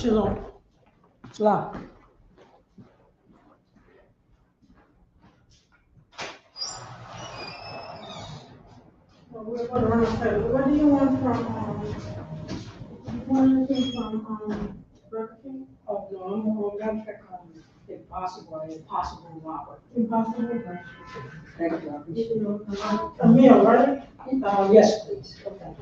Shalom. Shalom. We're going to run a study. What do you want from, you want anything from, Burger King? Oh, no, I'm going to check on Impossible Whopper. Impossible? Thank you. A meal, right? Yes, please. Okay.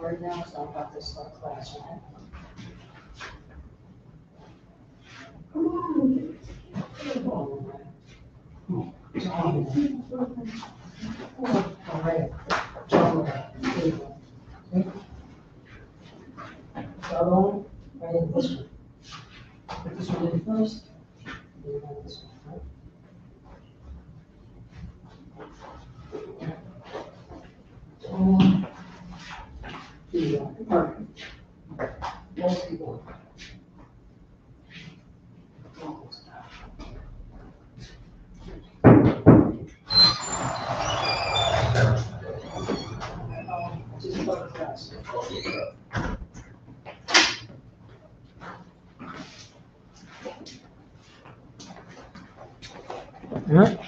Right now, so I'm about to start class, right? Come on. All right. So right in this one. Put this one in first. Then this one, right? Here you go. Perfect. Most people. Just start class. Alright.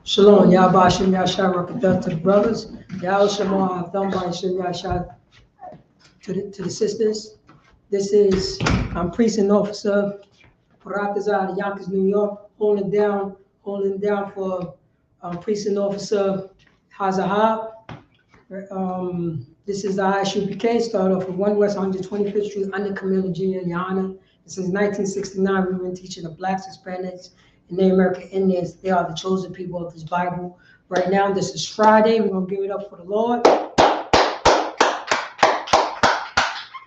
Shalom, Yahba Shem Yashar Rakadah to the brothers. Yahweh Shema Thumba Shem Yashar to the sisters. This is precinct officer Paratazar, Yonkers, New York, holding down for precinct officer Hazahab. This is the Isupk, started off with 1 West 125th Street under Camille Jr. Yana. Since 1969, we've been teaching the Blacks, Hispanics, and Native American Indians. They are the chosen people of this Bible. Right now, this is Friday. We're going to give it up for the Lord.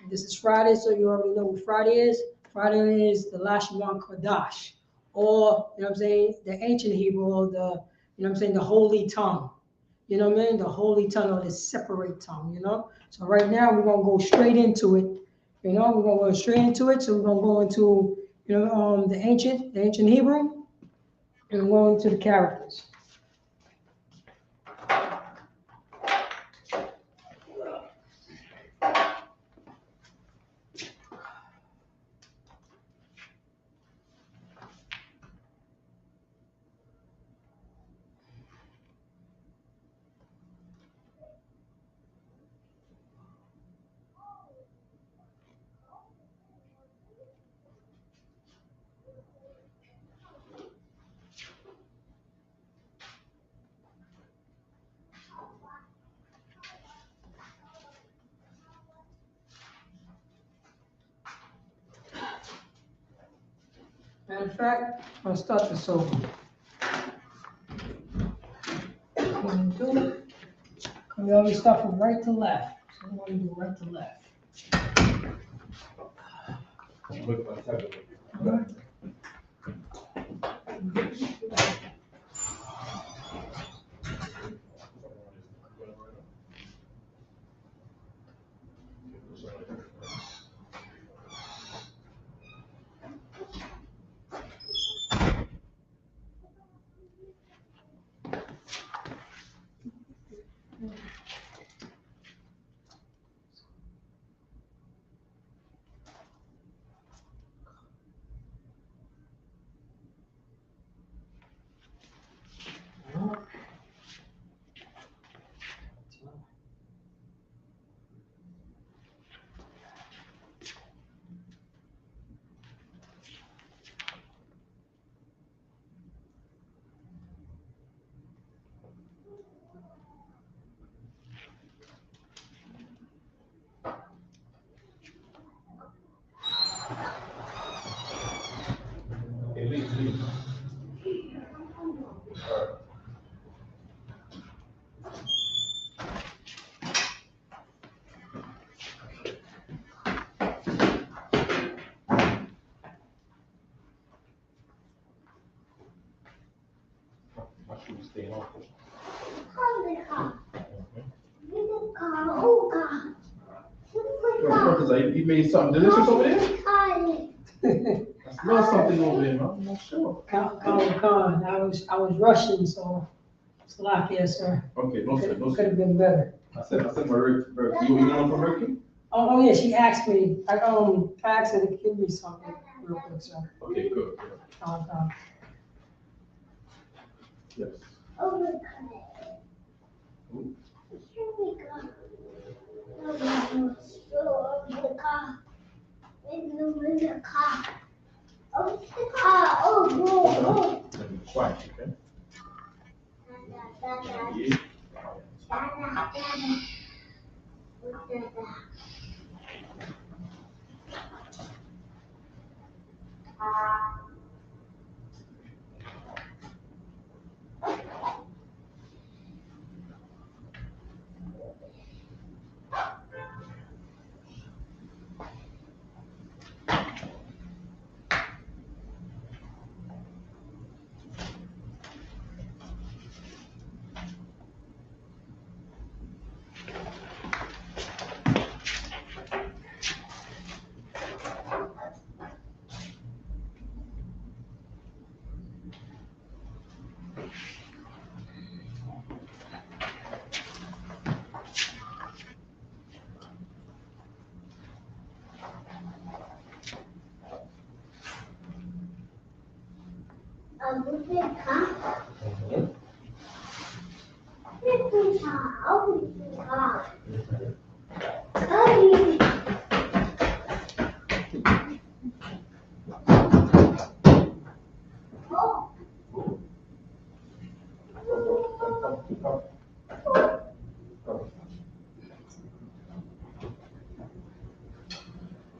This is Friday, so you already know what Friday is. Friday is the Lashawan Qadash, or, you know what I'm saying, the ancient Hebrew, or the, you know what I'm saying, the holy tongue. You know what I mean? The holy tongue, or the separate tongue, you know? So right now, we're going to go straight into it. You know, we're going to go straight into it. So we're going to go into, you know, the ancient Hebrew, and we're going into the characters. Matter of fact, I'm going to start this over. We always start from right to left. So we want to do right to left. All right. You made something delicious over there? Smell something over there, man. I'm not sure. Con. I was rushing, so it's like, yes, sir. Okay, don't say, don't Could say. have been better. I said my Rick. You want from Ricky? Oh, yeah, she asked me, I asked her to give me something real quick, sir. Okay, good. Con. Yes. Oh, my Ooh. God. Where's the car? Oh, it's the car. Oh, no. Let me quiet, okay? Yeah.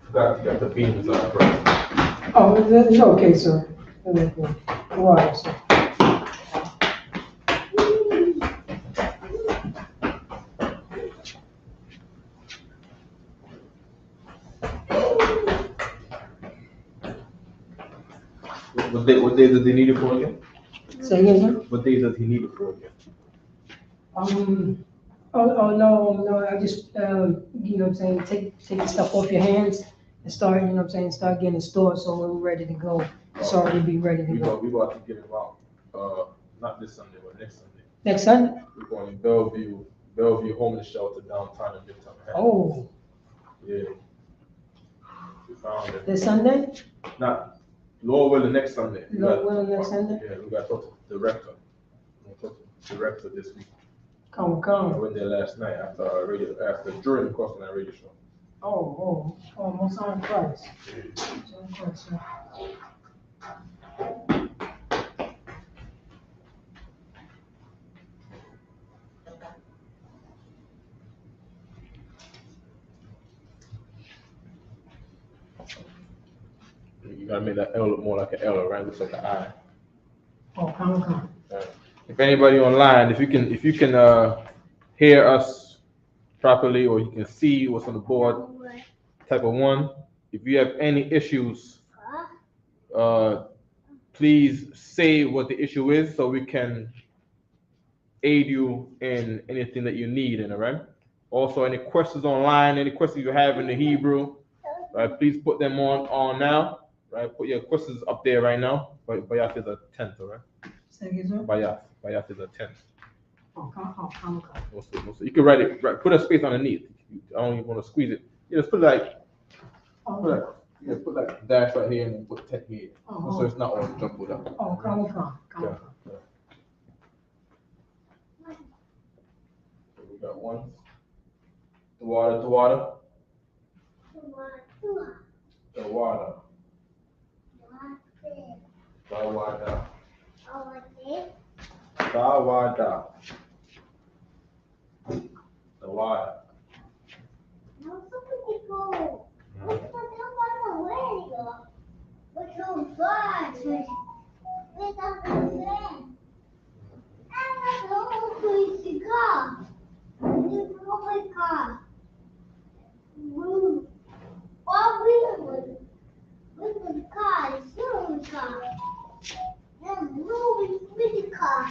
Forgot you got the beans on first. Oh, it's okay, sir. It's okay. Water, sir. What day does he need it for again? Say again, sir? What day does he need it for again? No, I just, you know what I'm saying, take the stuff off your hands and start, you know what I'm saying, start getting it stored, so when we're ready to go, it's already be ready to go. We about to give him out, not this Sunday, but next Sunday. Next Sunday? We're going to Bellevue Homeless Shelter downtown in Midtown. Oh, Yeah. We found it. this Sunday? Not, Lord willing, next Sunday. Lord willing, next Sunday? Yeah, we got to talk to the director. We'll talk to the director this week. I Come. went there last night after during the course of that radio show. Oh, most on Christ. Most on Christ, sir. You gotta make that L look more like an L, right? Looks like an I. Oh, come. If anybody online, if you can hear us properly or you can see what's on the board, type of 1. If you have any issues, please say what the issue is so we can aid you in anything that you need in it, right? Also, any questions online, any questions you have in the Hebrew, right? Please put them on now, right? Put your questions up there right now. Bayat is a 10th, all right? Say again, sir? Bayat is a 10th. Oh, come. Also, you can write it, put a space underneath. I don't even want to squeeze it. You just put like dash right here and then put 10 here. So it's not all jumbled up. Oh, come. Yeah. So we got 1. The water. The water. Tawada. The water. No, somebody go. What's the number way? What's so fast? Without the friend. I don't know to car. You know my car. Move. All we with the car, it's your car. Then move with the car.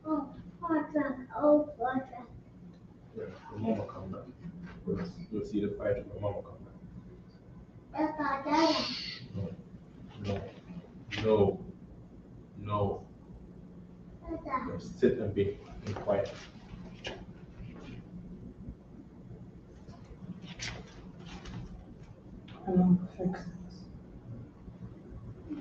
Oh, hot truck. Oh, hot truck. Yeah, when mama come back. You'll see the fight when mama come back. No. No. Just sit and be quiet.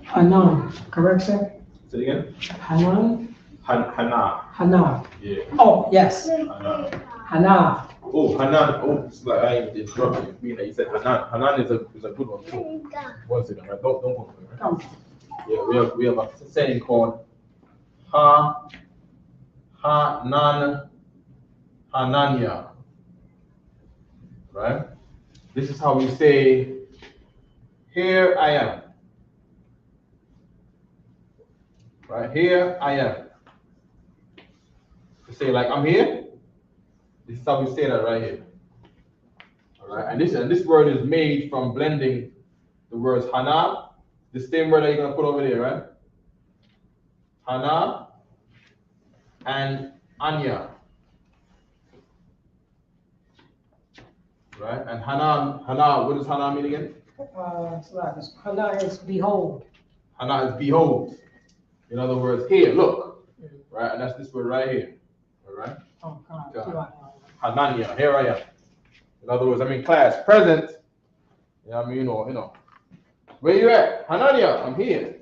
Hanan, correct, sir? Say it again. Hanan? Hana. Hana. Yeah. Oh, yes. Hana. Hana. Oh, Hanan. Oh, it's like I interrupted you. Being that you said Hanan. Hanan is a good one too. One second, right? Don't go for it. Right? Come. Yeah, we have a saying called Hanan Hananya. Right? This is how we say, here I am. Right? Here I am. To say like I'm here. This is how we say that right here. All right, and this word is made from blending the words Hana, the same word that you're gonna put over there, right? Hana and Anya. Right? And Hana, what does Hana mean again? Hana is behold. Hana is behold. In other words, here, look. Right? And that's this word right here. All right? Oh, God. Hananya, here I am. In other words, I'm in class, present. Yeah, I mean, you know. Where you at? Hananya, I'm here.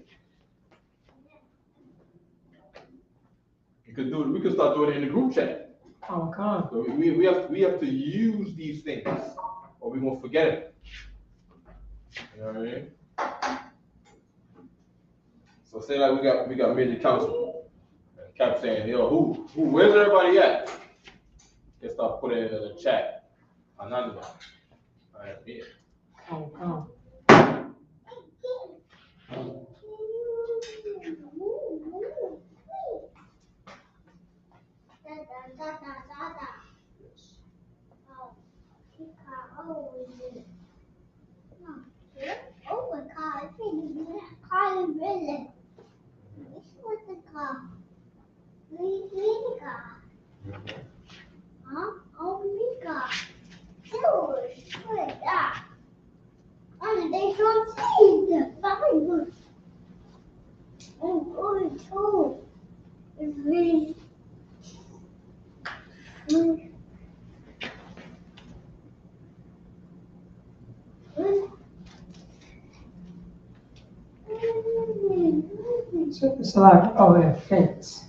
We could start doing it in the group chat. Oh, God. So we have to use these things, or we won't forget it. You know what I mean? So say like we got major council, and kept saying, who, where's everybody at? They start putting it in the chat. Ananda. I am here. Oh, God. So it's like, oh, yeah, fence.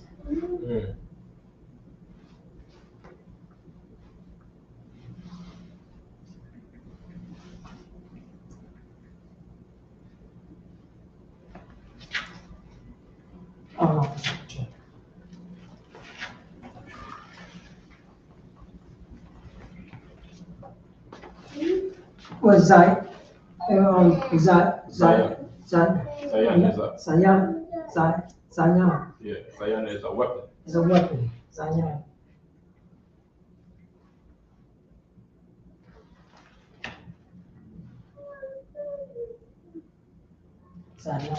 Oh. Was Zion? Zion. Yeah, Zion is a weapon. It's a weapon. Zion. Zion.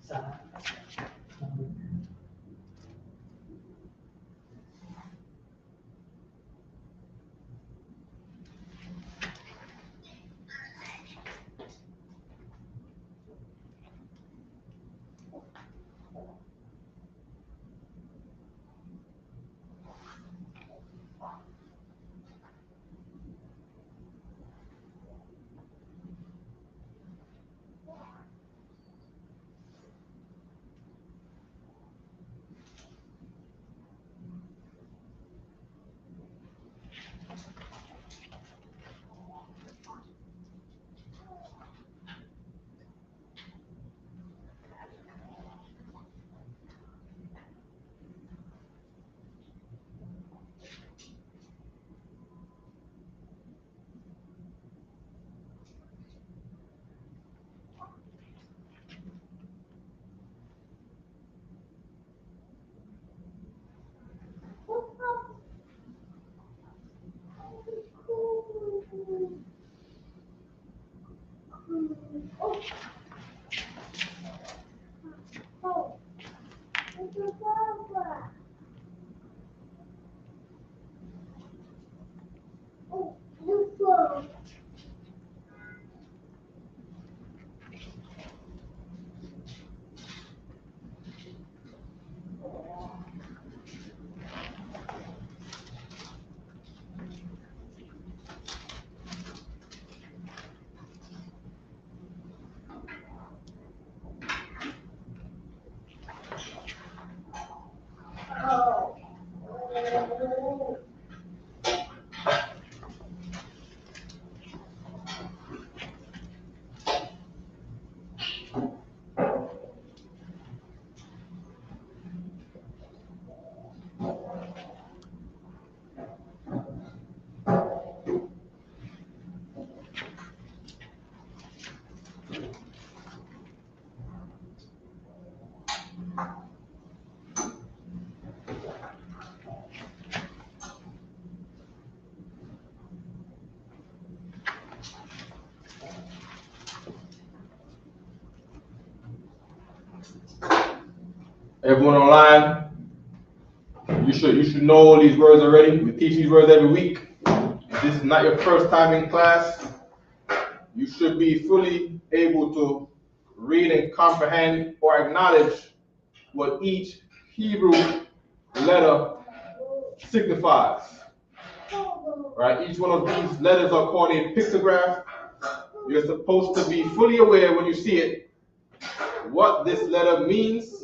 Zion. Everyone online, you should know all these words already. We teach these words every week. If this is not your first time in class, you should be fully able to read and comprehend or acknowledge what each Hebrew letter signifies. Right? Each one of these letters are called a pictograph. You're supposed to be fully aware when you see it what this letter means,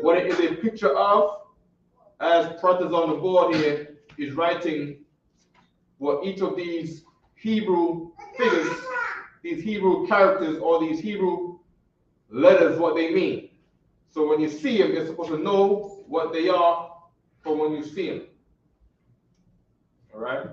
what it is a picture of, as Protas on the board here is writing what each of these Hebrew figures, these Hebrew characters, or these Hebrew letters, what they mean. So when you see them, you're supposed to know what they are from when you see them. All right?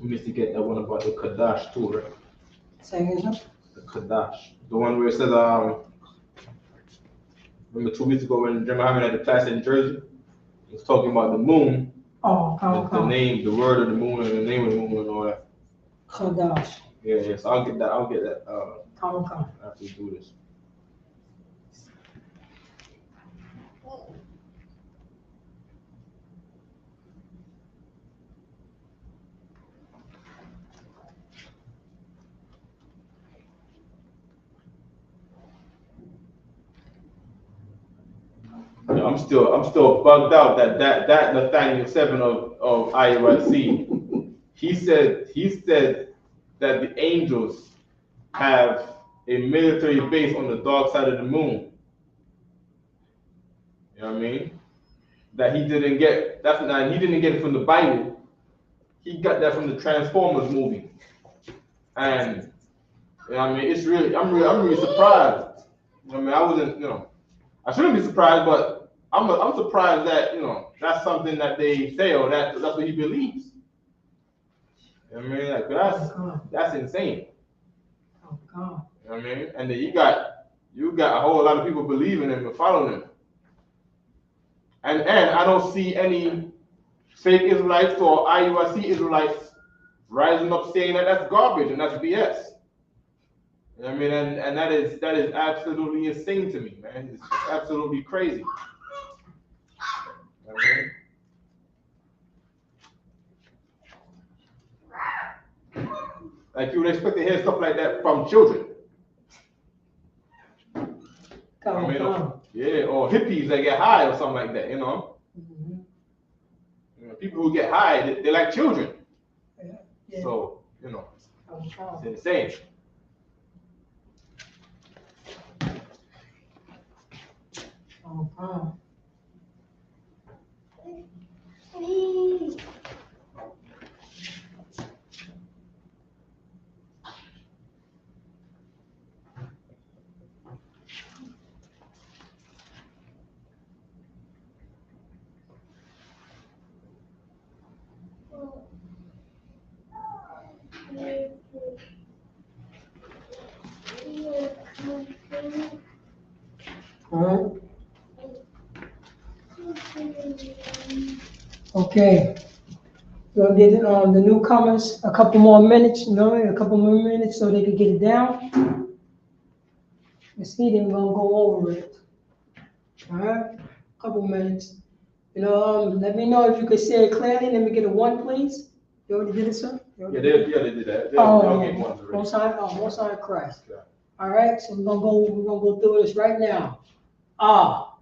We need to get that one about the Qadash too, right? Saying it. The Qadash. The one where it says, remember 2 weeks ago when Jim Muhammad had the class in Jersey? He was talking about the moon, the name, the word of the moon, and the name of the moon and all that. Qadash. Yeah, so I'll get that Okay. after we do this. Yeah, I'm still bugged out that Nathaniel 7 of IUIC. He said that the angels have a military base on the dark side of the moon. You know what I mean? That he didn't get. He didn't get it from the Bible. He got that from the Transformers movie. And you know what I mean, it's really, I'm really surprised. You know what I mean, I wasn't, I shouldn't be surprised, but I'm surprised that that's something that they say or that's what he believes. You know what I mean, like that's insane. Oh God. You know what I mean, and then you got a whole lot of people believing him and following him. And I don't see any fake Israelites or IUIC Israelites rising up saying that that's garbage and that's BS. You know what I mean? And that is absolutely insane to me, man. It's absolutely crazy. You know what I mean? Like you would expect to hear stuff like that from children. Yeah, or hippies that get high or something like that, Mm-hmm. People who get high, they're like children. Yeah. So, it's insane. Okay. We'll give the newcomers a couple more minutes, a couple more minutes so they can get it down. Let's see, then we're gonna go over it. All right, couple minutes. Let me know if you can say it clearly. Let me get a 1, please. You already did it, sir? Yeah, they did that. They'll get ones already. Most High Christ. Yeah. All right, so we're gonna go through this right now. Ah.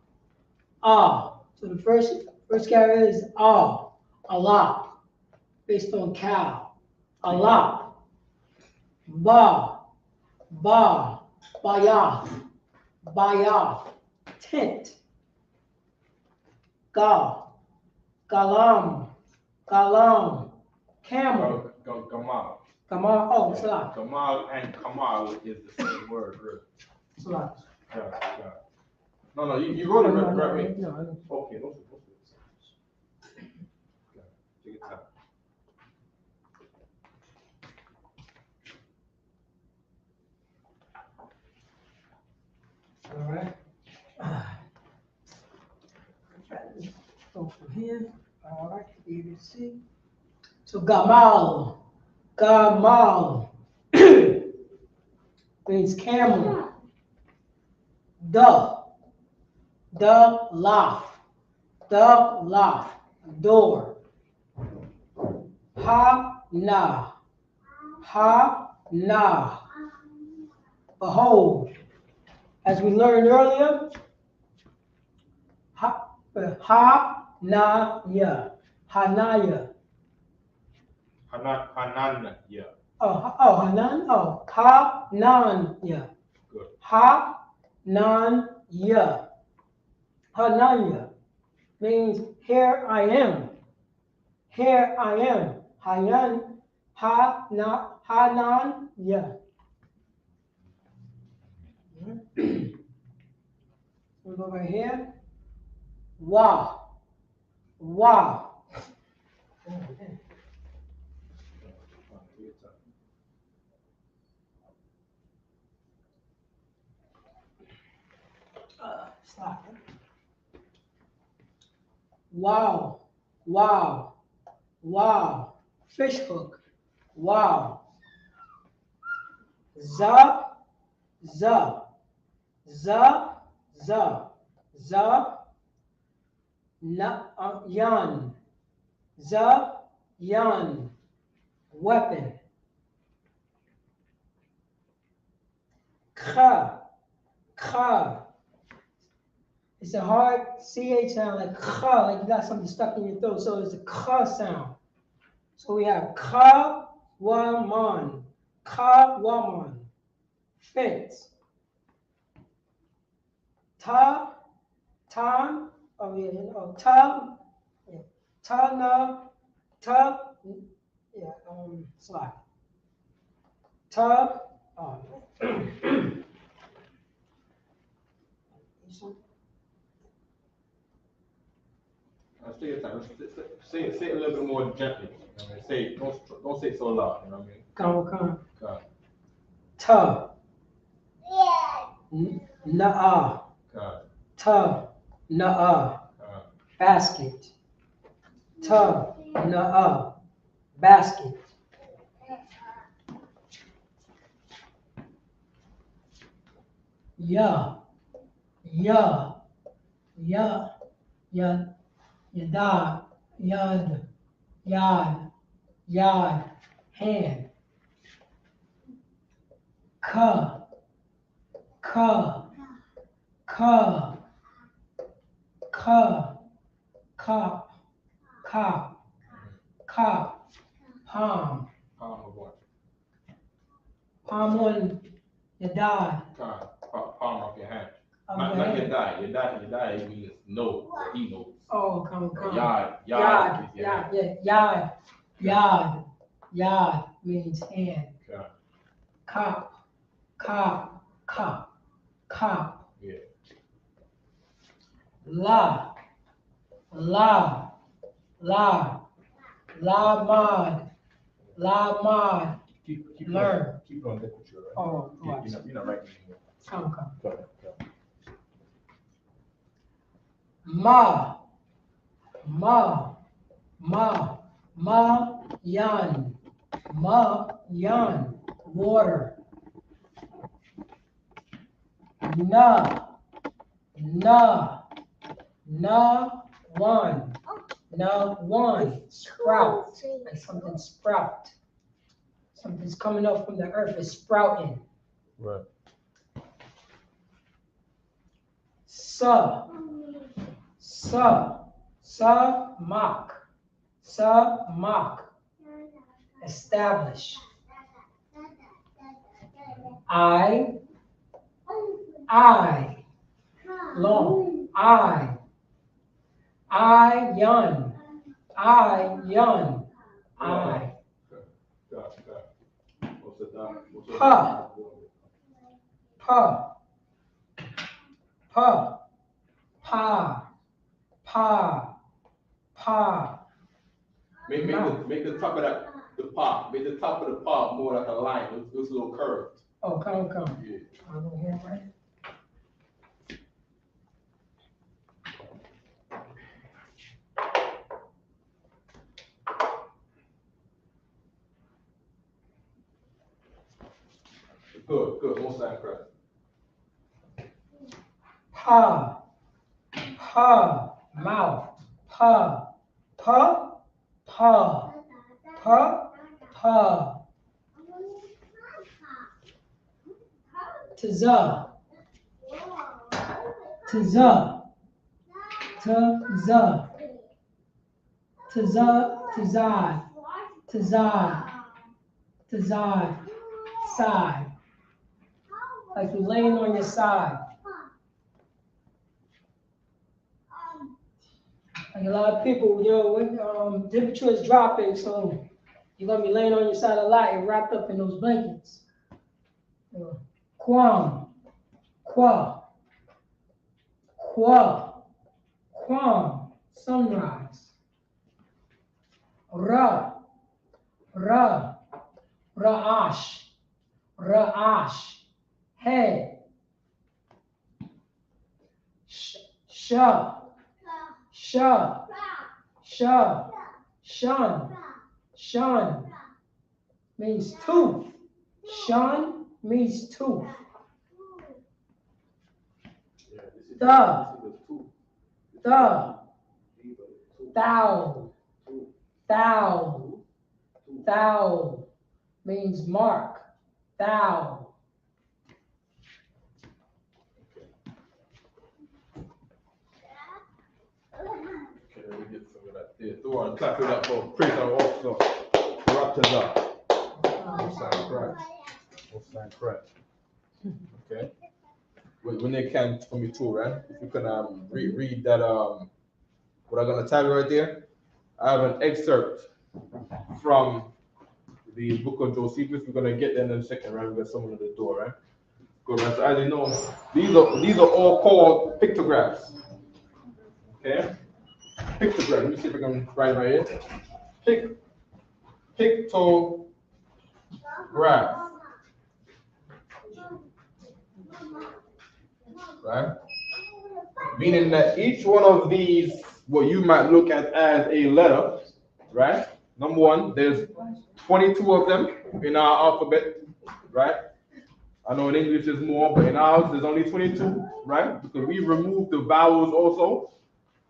So the first character is Allah, based on cow. Allah. Bayath, tent. Galam, camel. Gamal. Oh, Salah. Gamal and Kamal is the same word, really. Salah. Yeah. No, you wrote it right way. No. Okay, no. Take your time. All right. Go from here. All right, A to C. So Gamal means camel. Loft, door. Ha na. Behold, as we learned earlier, Hanaya. Hanan, yeah. Hanan. Hananya. Good. Hananya means here I am. Hanan. Hananya. We go right here. Wa. Stop. Wow. Fish hook. Wow. Za. Yan. Weapon. Kha. It's a hard CH sound, like kha, like you got something stuck in your throat. So it's a kha sound. So we have Kawaman. Fence. Tan. Oh yeah, slide. Take your time. Say it a little bit more gently. Don't say it so loud. You know what I mean? Come. Na'a. Basket. Na'a. Basket. Yad. Hand. Ka. Palm. Palm of what? Palm on your dad. Palm of your hand. Not your dad. Your dad means no. He knows. Oh, come. Yard Means hand. Okay. Cop. Yeah. La mod. Keep Learn. Keep on literature, right? Oh, You're not writing anymore. Come. Go ahead. Ma yan. Water. Na one. Now, one, sprout, like something sprout. Something's coming up from the earth, it's sprouting. Right. Mock, establish. I, long, yun, I. Pa, pa, pa. Make the top of the pop. Make the top of the pop more like a line. It's a little curved. Oh, come. Yeah. I don't hear right. Good. Most time correct. Pa, mouth. Pa. Tza. Side. Like you're laying on your side. Like a lot of people, when temperature is dropping, so you're gonna be laying on your side a lot and wrapped up in those blankets. Quam, sunrise. Ra'ash, head. Shun means tooth. Shun means tooth. Thou means mark. Thou. Okay, let me get some of that there. Throw on, clap it up for praise our officer. Raptors up. Most time correct. Okay. When they can for me too, right? If you can read that what I'm gonna tell you right there. I have an excerpt from the book of Josephus. We're gonna get there in a second, right? We got someone at the door, right? Good, right? So as you know, these are all called pictographs. Okay? Pictograph. Let me see if I can write it right here. Pictograph. Right? Meaning that each one of these, what you might look at as a letter, right? Number one, there's 22 of them in our alphabet, right? I know in English there's more, but in ours there's only 22, right? Because we removed the vowels also.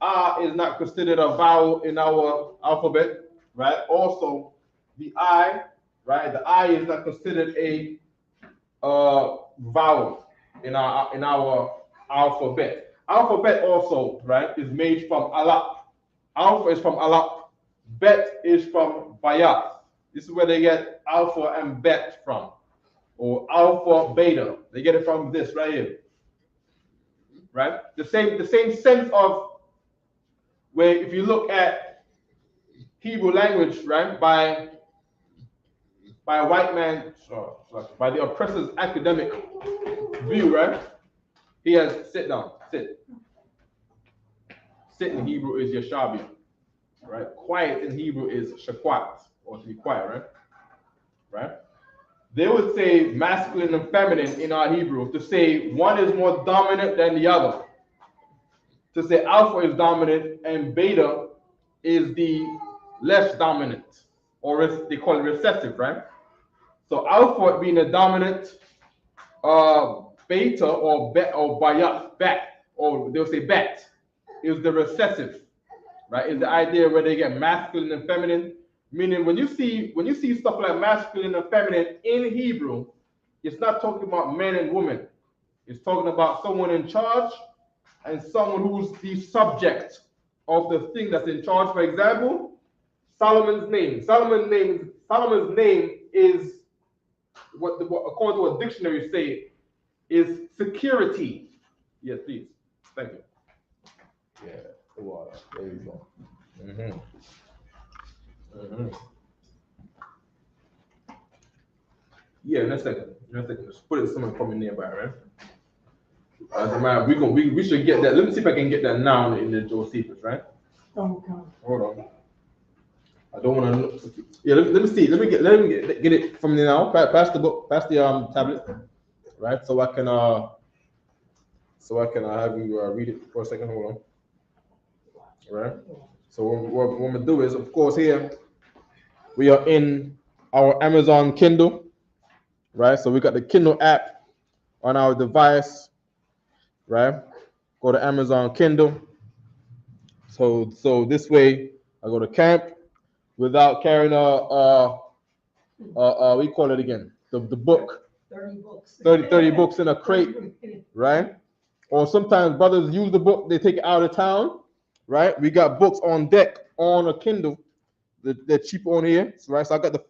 R is not considered a vowel in our alphabet, right? Also, the I, right? The I is not considered a vowel in our alphabet. Alphabet also, right, is made from alap. Alpha is from alap. Bet is from bayat. This is where they get alpha and bet from, or alpha beta. They get it from this right here, right? The same sense of where if you look at Hebrew language, right, by a white man, by the oppressor's academic view, right? He has sit down, sit. Sit in Hebrew is yashabi, right? Quiet in Hebrew is shakwat, or to be quiet, right? Right? They would say masculine and feminine in our Hebrew to say one is more dominant than the other. To say alpha is dominant and beta is the less dominant, or they call it recessive, right? So alpha being the dominant, beta or bayat, bat, or they'll say bat, is the recessive. right? Is the idea where they get masculine and feminine. Meaning when you see stuff like masculine and feminine in Hebrew, it's not talking about men and women. It's talking about someone in charge and someone who's the subject of the thing that's in charge. For example, Solomon's name. Solomon's name is what according to what dictionaries say is security. Yes, please. Thank you. Yeah, the water. There you go. Mm-hmm. Mm-hmm. Yeah, in a second. Just put it somewhere probably nearby, right? As a matter, we should get that. Let me see if I can get that now in the Josephus, right? Okay. Hold on. I don't want to. Yeah, let me see. Let me get it from there now. Pass the book. Pass the tablet, right? So I can have you read it for a second. Hold on. All right. So what I'm gonna do is, of course, here we are in our Amazon Kindle, right? So we got the Kindle app on our device, right? Go to Amazon Kindle. So this way I go to camp without carrying we call it again, the book. 30 books. 30 books in a crate, right? Or sometimes brothers use the book, they take it out of town, right? We got books on deck on a Kindle. They're cheap on here, right? So I got the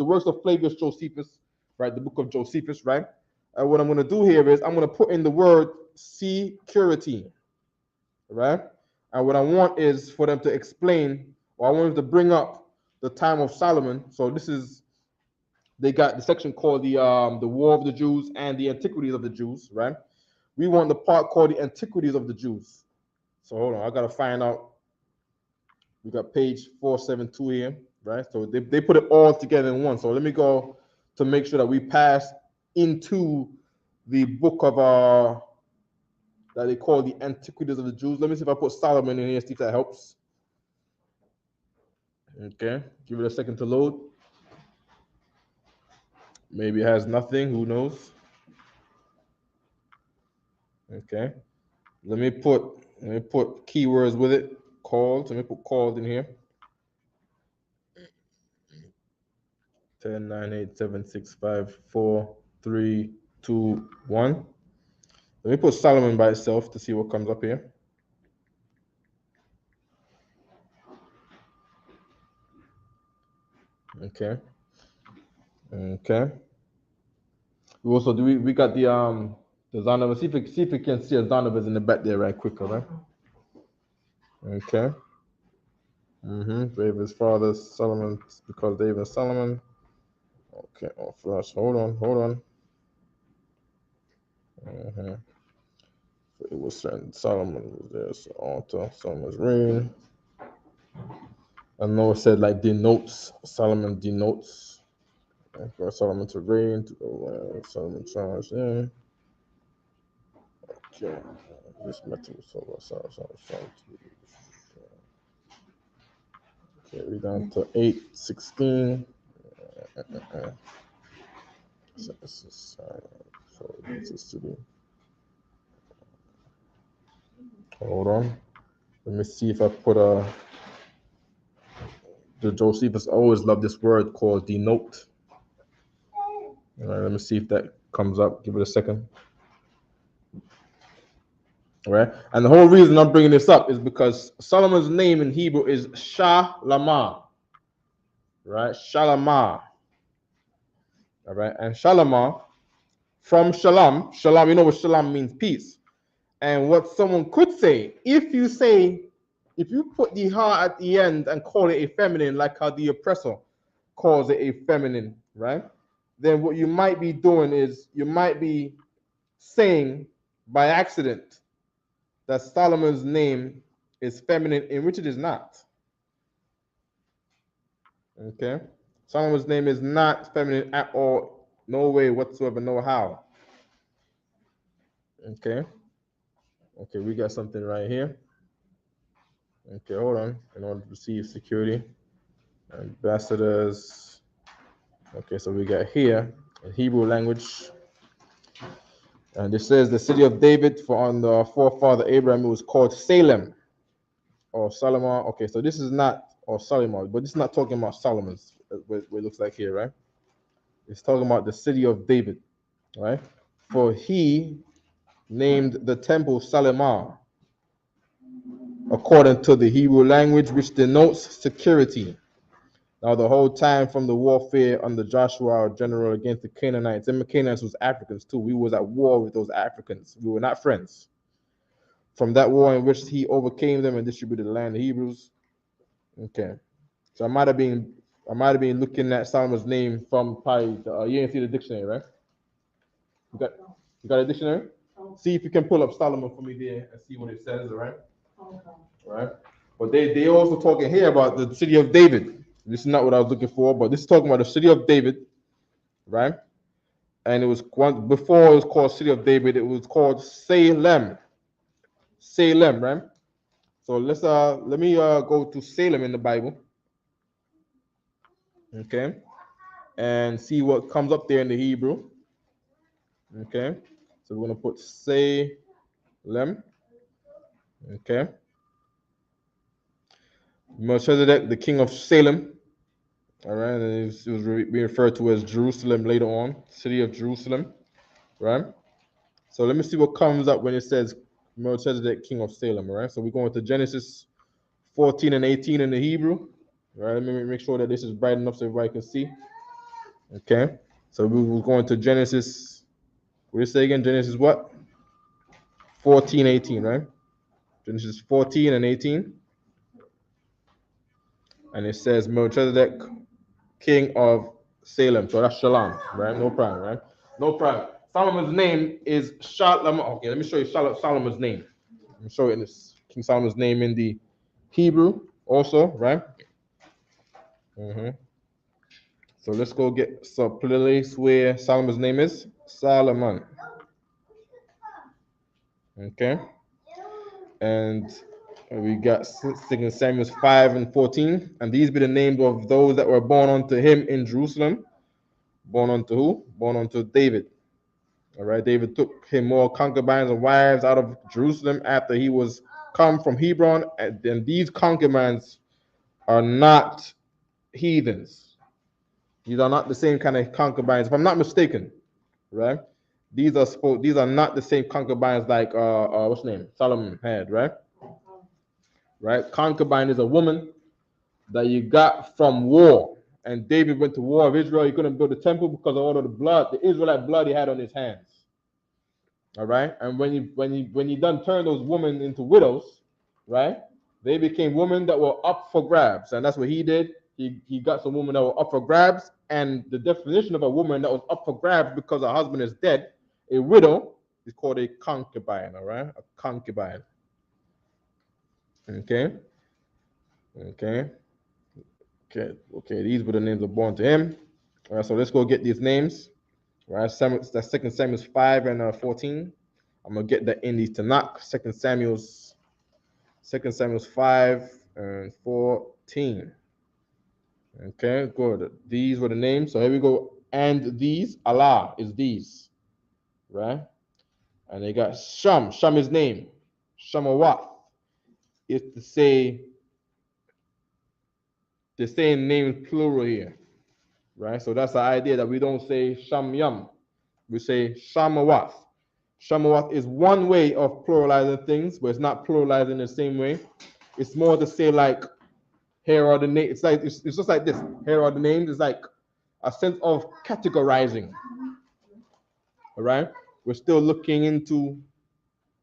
works of Flavius Josephus, right? The book of Josephus, right? And what I'm going to do here is I'm going to put in the word security, right? And what I want is for them to explain, or I want them to bring up the time of Solomon. So they got the section called the War of the Jews and the Antiquities of the Jews, right? We want the part called the Antiquities of the Jews. So hold on, I gotta find out. We got page 472 here, right? So they put it all together in one. So let me go to make sure that we pass into the book of that they call the Antiquities of the Jews. Let me see if I put Solomon in here, see if that helps. Okay, give it a second to load. Maybe it has nothing, who knows? Okay. Let me put keywords with it. Called. Let me put called in here. 10, 9, 8, 7, 6, 5, 4, 3, 2, 1. Let me put Solomon by itself to see what comes up here. Okay. Okay. We also we got the Zonova. See if you can see a Zonovas in the back there right quick, all right? Okay. David's father Solomon, because David and Solomon. Okay, oh flash. Hold on. It was certain Solomon was there, so altar, Solomon's ring. I know it said like denotes, Solomon denotes. For Solomon to reign, to go Solomon charged in. Okay, this metal was so okay, we down to 8:16. So this is this is to be. Hold on. Let me see if I put the Josephus always love this word called denote. All right, let me see if that comes up. Give it a second. All right, and the whole reason I'm bringing this up is because Solomon's name in Hebrew is Shalamah. Right, Shalamah. All right, and Shalamah from Shalom. Shalom, you know what Shalom means, peace. And what someone could say, if you put the ha at the end and call it a feminine, like how the oppressor calls it a feminine, right? Then what you might be doing is you might be saying by accident that Solomon's name is feminine, in which it is not. Okay? Solomon's name is not feminine at all, no way whatsoever, no how. Okay? Okay, we got something right here. Okay, hold on. In order to receive security, ambassadors. Okay, so we got here in Hebrew language. And it says the city of David, for on the forefather Abraham, it was called Salem, or Solomon. Okay, so this is not or Solomon, but this is not talking about Solomon's. What it looks like here, right? It's talking about the city of David, right? For he named the temple Solomon, according to the Hebrew language, which denotes security. Now, the whole time from the warfare under Joshua, our general, against the Canaanites, and the Canaanites was Africans too. We was at war with those Africans. We were not friends. From that war in which he overcame them and distributed the land of the Hebrews. Okay, so I might have been looking at Solomon's name from probably you didn't see the dictionary, right? You got a dictionary? See if you can pull up Solomon for me there and see what it says, all right? Okay. All right. But they also talking here about the city of David. This is not what I was looking for, but this is talking about the city of David, right? And it was before it was called City of David, it was called Salem. Salem, right? So let me go to Salem in the Bible, okay, and see what comes up there in the Hebrew, okay. So we're gonna put Salem, okay. Melchizedek, the king of Salem, all right, and it was being referred to as Jerusalem later on, city of Jerusalem, right? So let me see what comes up when it says Melchizedek, king of Salem, all right? So we're going to Genesis 14 and 18 in the Hebrew, all right? Let me make sure that this is bright enough so everybody can see, okay? So we will go into Genesis, what did it say again? Genesis what? 14, 18, right? Genesis 14 and 18. And it says Melchizedek, king of Salem. So that's Shalom, right? No problem, right? No problem. Solomon's name is Shalom. Okay, let me show you Solomon's name. Let me show you this King Solomon's name in the Hebrew also, right? So let's go get some place where Solomon's name is Solomon. Okay. And we got 2 Samuel 5 and 14. And these be the names of those that were born unto him in Jerusalem. Born unto who? Born unto David. All right. David took him more concubines and wives out of Jerusalem after he was come from Hebron. And then these concubines are not heathens. These are not the same kind of concubines, if I'm not mistaken, right? These are not the same concubines like what's the name? Solomon had, right? Right? Concubine is a woman that you got from war. And David went to war of Israel. He couldn't build the temple because of all of the blood, the Israelite blood he had on his hands. All right. And when he done turned those women into widows, right? They became women that were up for grabs. And that's what he did. He got some women that were up for grabs. And the definition of a woman that was up for grabs because her husband is dead, a widow, is called a concubine. All right. A concubine. Okay. These were the names of born to him. All right, so let's go get these names. All right, that's 2 Samuel 5 and 14. I'm gonna get that in these Tanakh. 2 Samuel 5 and 14. Okay, good. These were the names. So here we go. And these, Allah is these, right? And they got Sham. Sham is name. Shamawath is to say. They're saying names plural here, right? So that's the idea that we don't say Shamyam. We say Shamawath. Shamawath is one way of pluralizing things, but it's not pluralizing the same way. It's more to say like, here are the names. It's just like this. Here are the names. It's like a sense of categorizing. All right? We're still looking into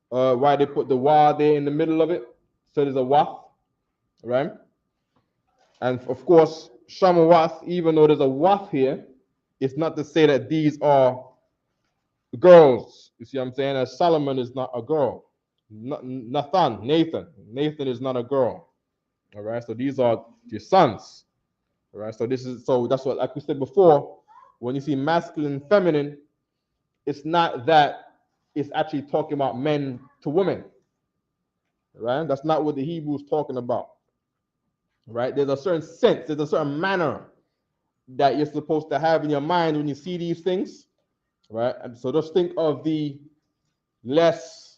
why they put the wa there in the middle of it. So there's a wath, right? And of course, Shamawath, even though there's a wath here, it's not to say that these are girls. You see what I'm saying? As Solomon is not a girl. Nathan is not a girl. All right, so these are your sons. All right, so that's what, like we said before, when you see masculine and feminine, it's not that it's actually talking about men to women. Right? That's not what the Hebrew is talking about. Right? There's a certain sense, there's a certain manner that you're supposed to have in your mind when you see these things. Right? And so just think of the less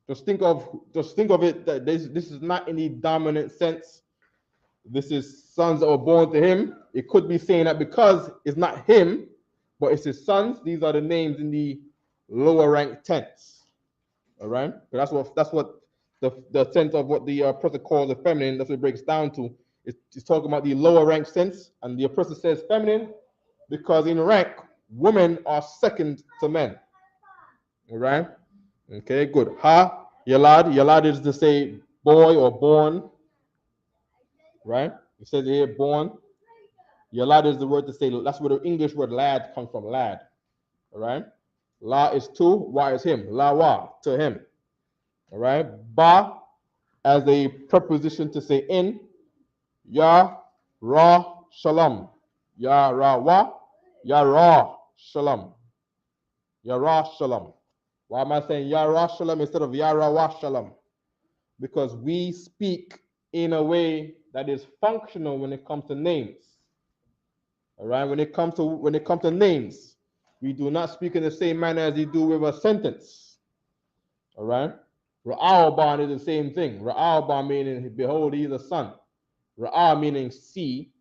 Just think of it that this is not in the dominant sense. This is sons that were born to him. It could be saying that because it's not him, but it's his sons. These are the names in the lower rank tense. All right, but that's what the sense of what the oppressor calls the feminine. That's what it breaks down to. It's talking about the lower rank sense, and the oppressor says feminine because in rank, women are second to men. All right. Okay. Good. Ha. Yalad. Yalad is to say boy or born. Right. It says here born. Yalad is the word to say. That's where the English word lad comes from. Lad. All right. La is to. Wa is him. La wa to him. All right. Ba as a preposition to say in. Ya ra shalom. Ya ra wa. Ya ra shalom. Ya ra shalom. Why am I saying Ya ra shalom instead of Ya ra wa shalom? Because we speak in a way that is functional when it comes to names. All right. When it comes to names, we do not speak in the same manner as you do with a sentence. All right. Ra'al is the same thing. Ra'al meaning behold, he is a son. Ra'al meaning see,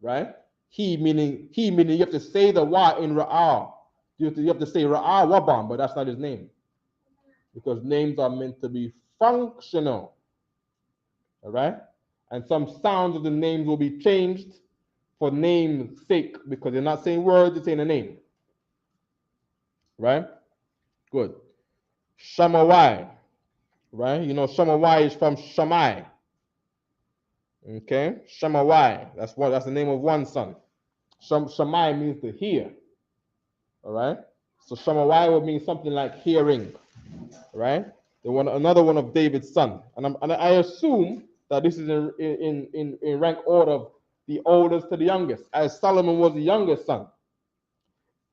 right? He meaning you have to say the wa in Ra'al. You have to say Ra'al Waban, but that's not his name. Because names are meant to be functional. All right? And some sounds of the names will be changed for name's sake because they're not saying words, they're saying a name. Right? Good. Shamawai. Right? You know, Shamawai is from Shammai. Okay? Shamawai. That's the name of one son. Shammai means to hear. All right? So Shamawai would mean something like hearing. Right? Another one of David's son. And I assume that this is in rank order of the oldest to the youngest, as Solomon was the youngest son.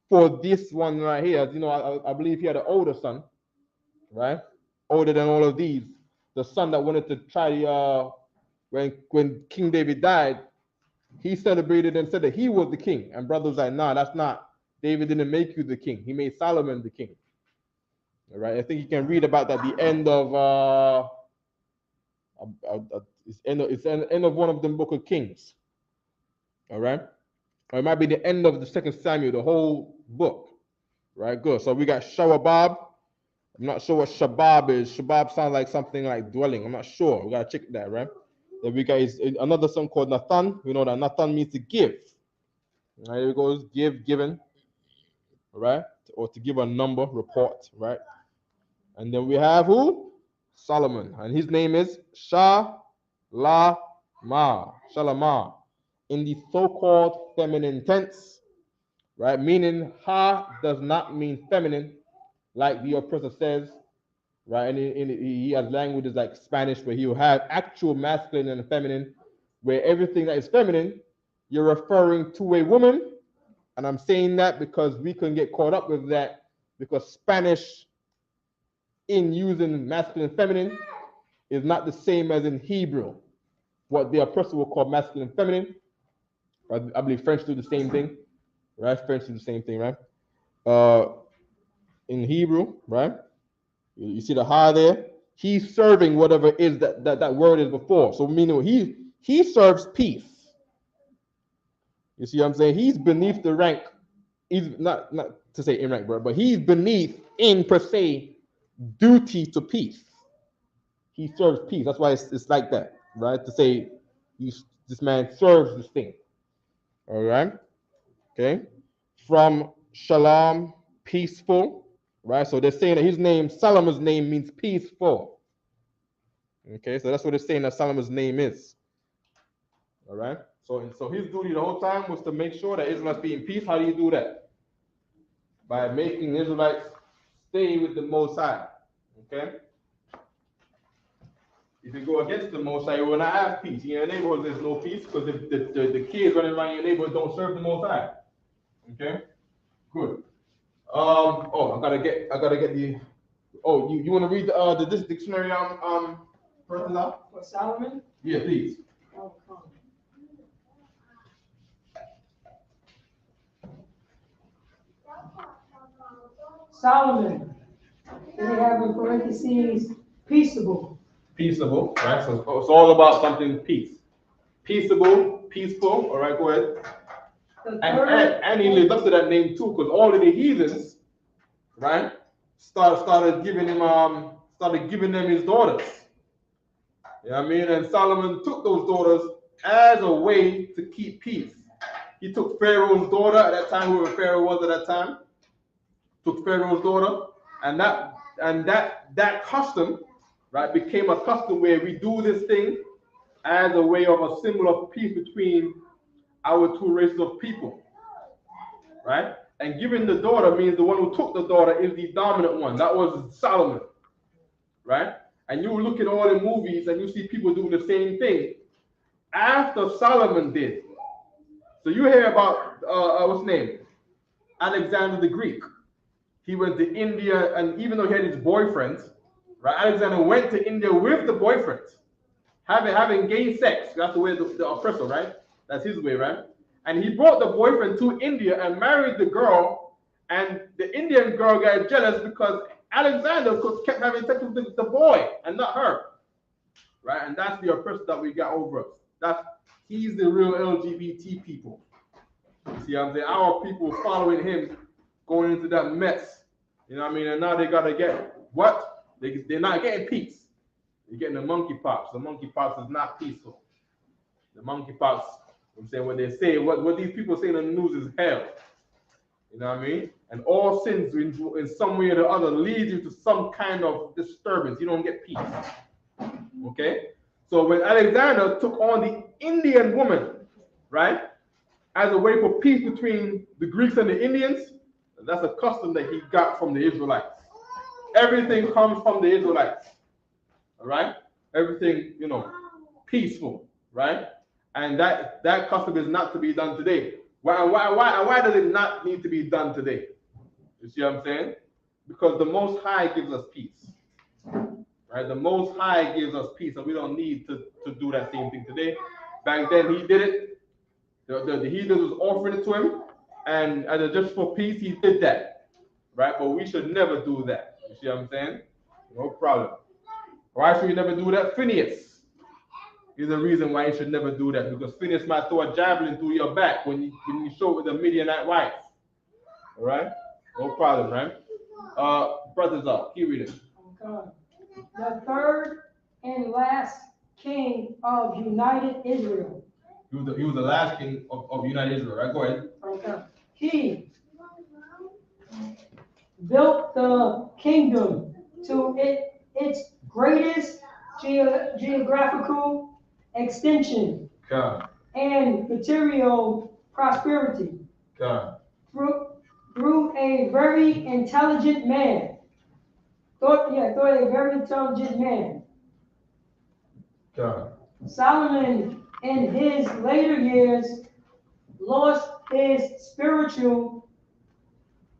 For this one right here, you know, I believe he had an older son, right? Older than all of these. The son that wanted to try when King David died, he celebrated and said that he was the king. And brothers like, nah, that's not. David didn't make you the king. He made Solomon the king. All right. I think you can read about that at the end of it's the end of one of the book of Kings. All right. Or it might be the end of the 2nd Samuel, the whole book. Right. Good. So we got Shawabab. I'm not sure what Shabab is. Shabab sounds like something like dwelling. I'm not sure. We gotta check that, right? Then we got another son called Nathan. We know that Nathan means to give. Right, here it goes, give, given, right? Or to give a number, report, right? And then we have who? Solomon. And his name is Shalama. Shalama. In the so-called feminine tense, right? Meaning ha does not mean feminine, like the oppressor says, right? And he has languages like Spanish where he will have actual masculine and feminine, where everything that is feminine, you're referring to a woman. And I'm saying that because we can get caught up with that because Spanish in using masculine and feminine is not the same as in Hebrew, what the oppressor will call masculine and feminine. I believe French do the same thing, right? French do the same thing, right? In Hebrew, right? You see the ha there? He's serving whatever it is that word is before. So meaning he serves peace. You see what I'm saying? He's beneath the rank. He's not to say in rank, but he's beneath in per se duty to peace. He serves peace. That's why it's like that, right? To say this man serves this thing. All right. Okay. From shalom, peaceful. Right. So they're saying that his name, Solomon's name, means peaceful. Okay. So that's what they're saying that Solomon's name is. All right. So his duty the whole time was to make sure that Israelites be in peace. How do you do that? By making the Israelites stay with the Most High. Okay? If you go against the Most High, you will not have peace. In your neighborhood, there's no peace because if the kids running around your neighborhood don't serve the Most High. Okay? Good. I gotta get the. Oh, you want to read this dictionary person out? For Solomon? Yeah, please. Oh, come. Solomon. Then we have in parentheses peaceable. Peaceable, right? So it's all about something peace. Peaceable, peaceful. All right, go ahead. And he lived up to that name too, because all of the heathens, right, started giving them his daughters. You know what I mean? And Solomon took those daughters as a way to keep peace. He took Pharaoh's daughter at that time, whoever Pharaoh was at that time, took Pharaoh's daughter, and that custom, right, became a custom where we do this thing as a way of a symbol of peace between our two races of people, right? And giving the daughter means the one who took the daughter is the dominant one. That was Solomon, right? And you look at all the movies and you see people doing the same thing after Solomon did. So you hear about what's his name? Alexander the Greek. He went to India, and even though he had his boyfriends, right? Alexander went to India with the boyfriends, having gay sex. That's the way the oppressor, right? That's his way, right? And he brought the boyfriend to India and married the girl, and the Indian girl got jealous because Alexander kept having sex with the boy and not her, right? And that's the oppressor that we got over us. He's the real LGBT people. See what I'm saying? Our people following him, going into that mess. You know what I mean? And now they gotta get what? They're not getting peace. They're getting the monkeypox. The monkeypox is not peaceful. The monkeypox, I'm saying what they say, what these people say in the news is hell. You know what I mean? And all sins in some way or the other lead you to some kind of disturbance. You don't get peace. Okay? So when Alexander took on the Indian woman, right, as a way for peace between the Greeks and the Indians, that's a custom that he got from the Israelites. Everything comes from the Israelites. All right? Everything, peaceful, right? And that custom is not to be done today. Why does it not need to be done today? You see what I'm saying? Because the Most High gives us peace. Right? The Most High gives us peace, and we don't need to do that same thing today. Back then, he did it. The heathens was offering it to him, and just for peace, he did that. Right? But we should never do that. You see what I'm saying? No problem. Why should we never do that? Phineas is the reason why you should never do that, because Phineas might throw a javelin through your back when you show it with the Midianite wife. All right? No problem, right? Brothers up. Keep reading. Okay. The third and last king of united Israel. He was the last king of united Israel, right? Go ahead. Okay. He built the kingdom to its greatest geographical extension God. and material prosperity God. through a very intelligent man. Thought a very intelligent man. God. Solomon, in his later years, lost his spiritual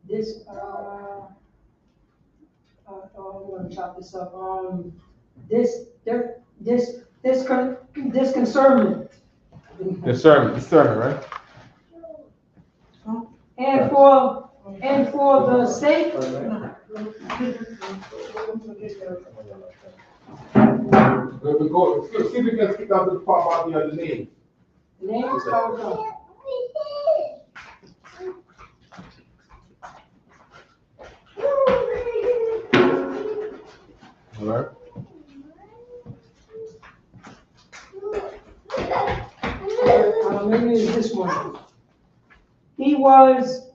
I'm going to chop this up. Disconcernment. Discernment, right? And for the sake. We go. See if we can skip out the part about the name. The name is called. All right. Maybe it's this one. He was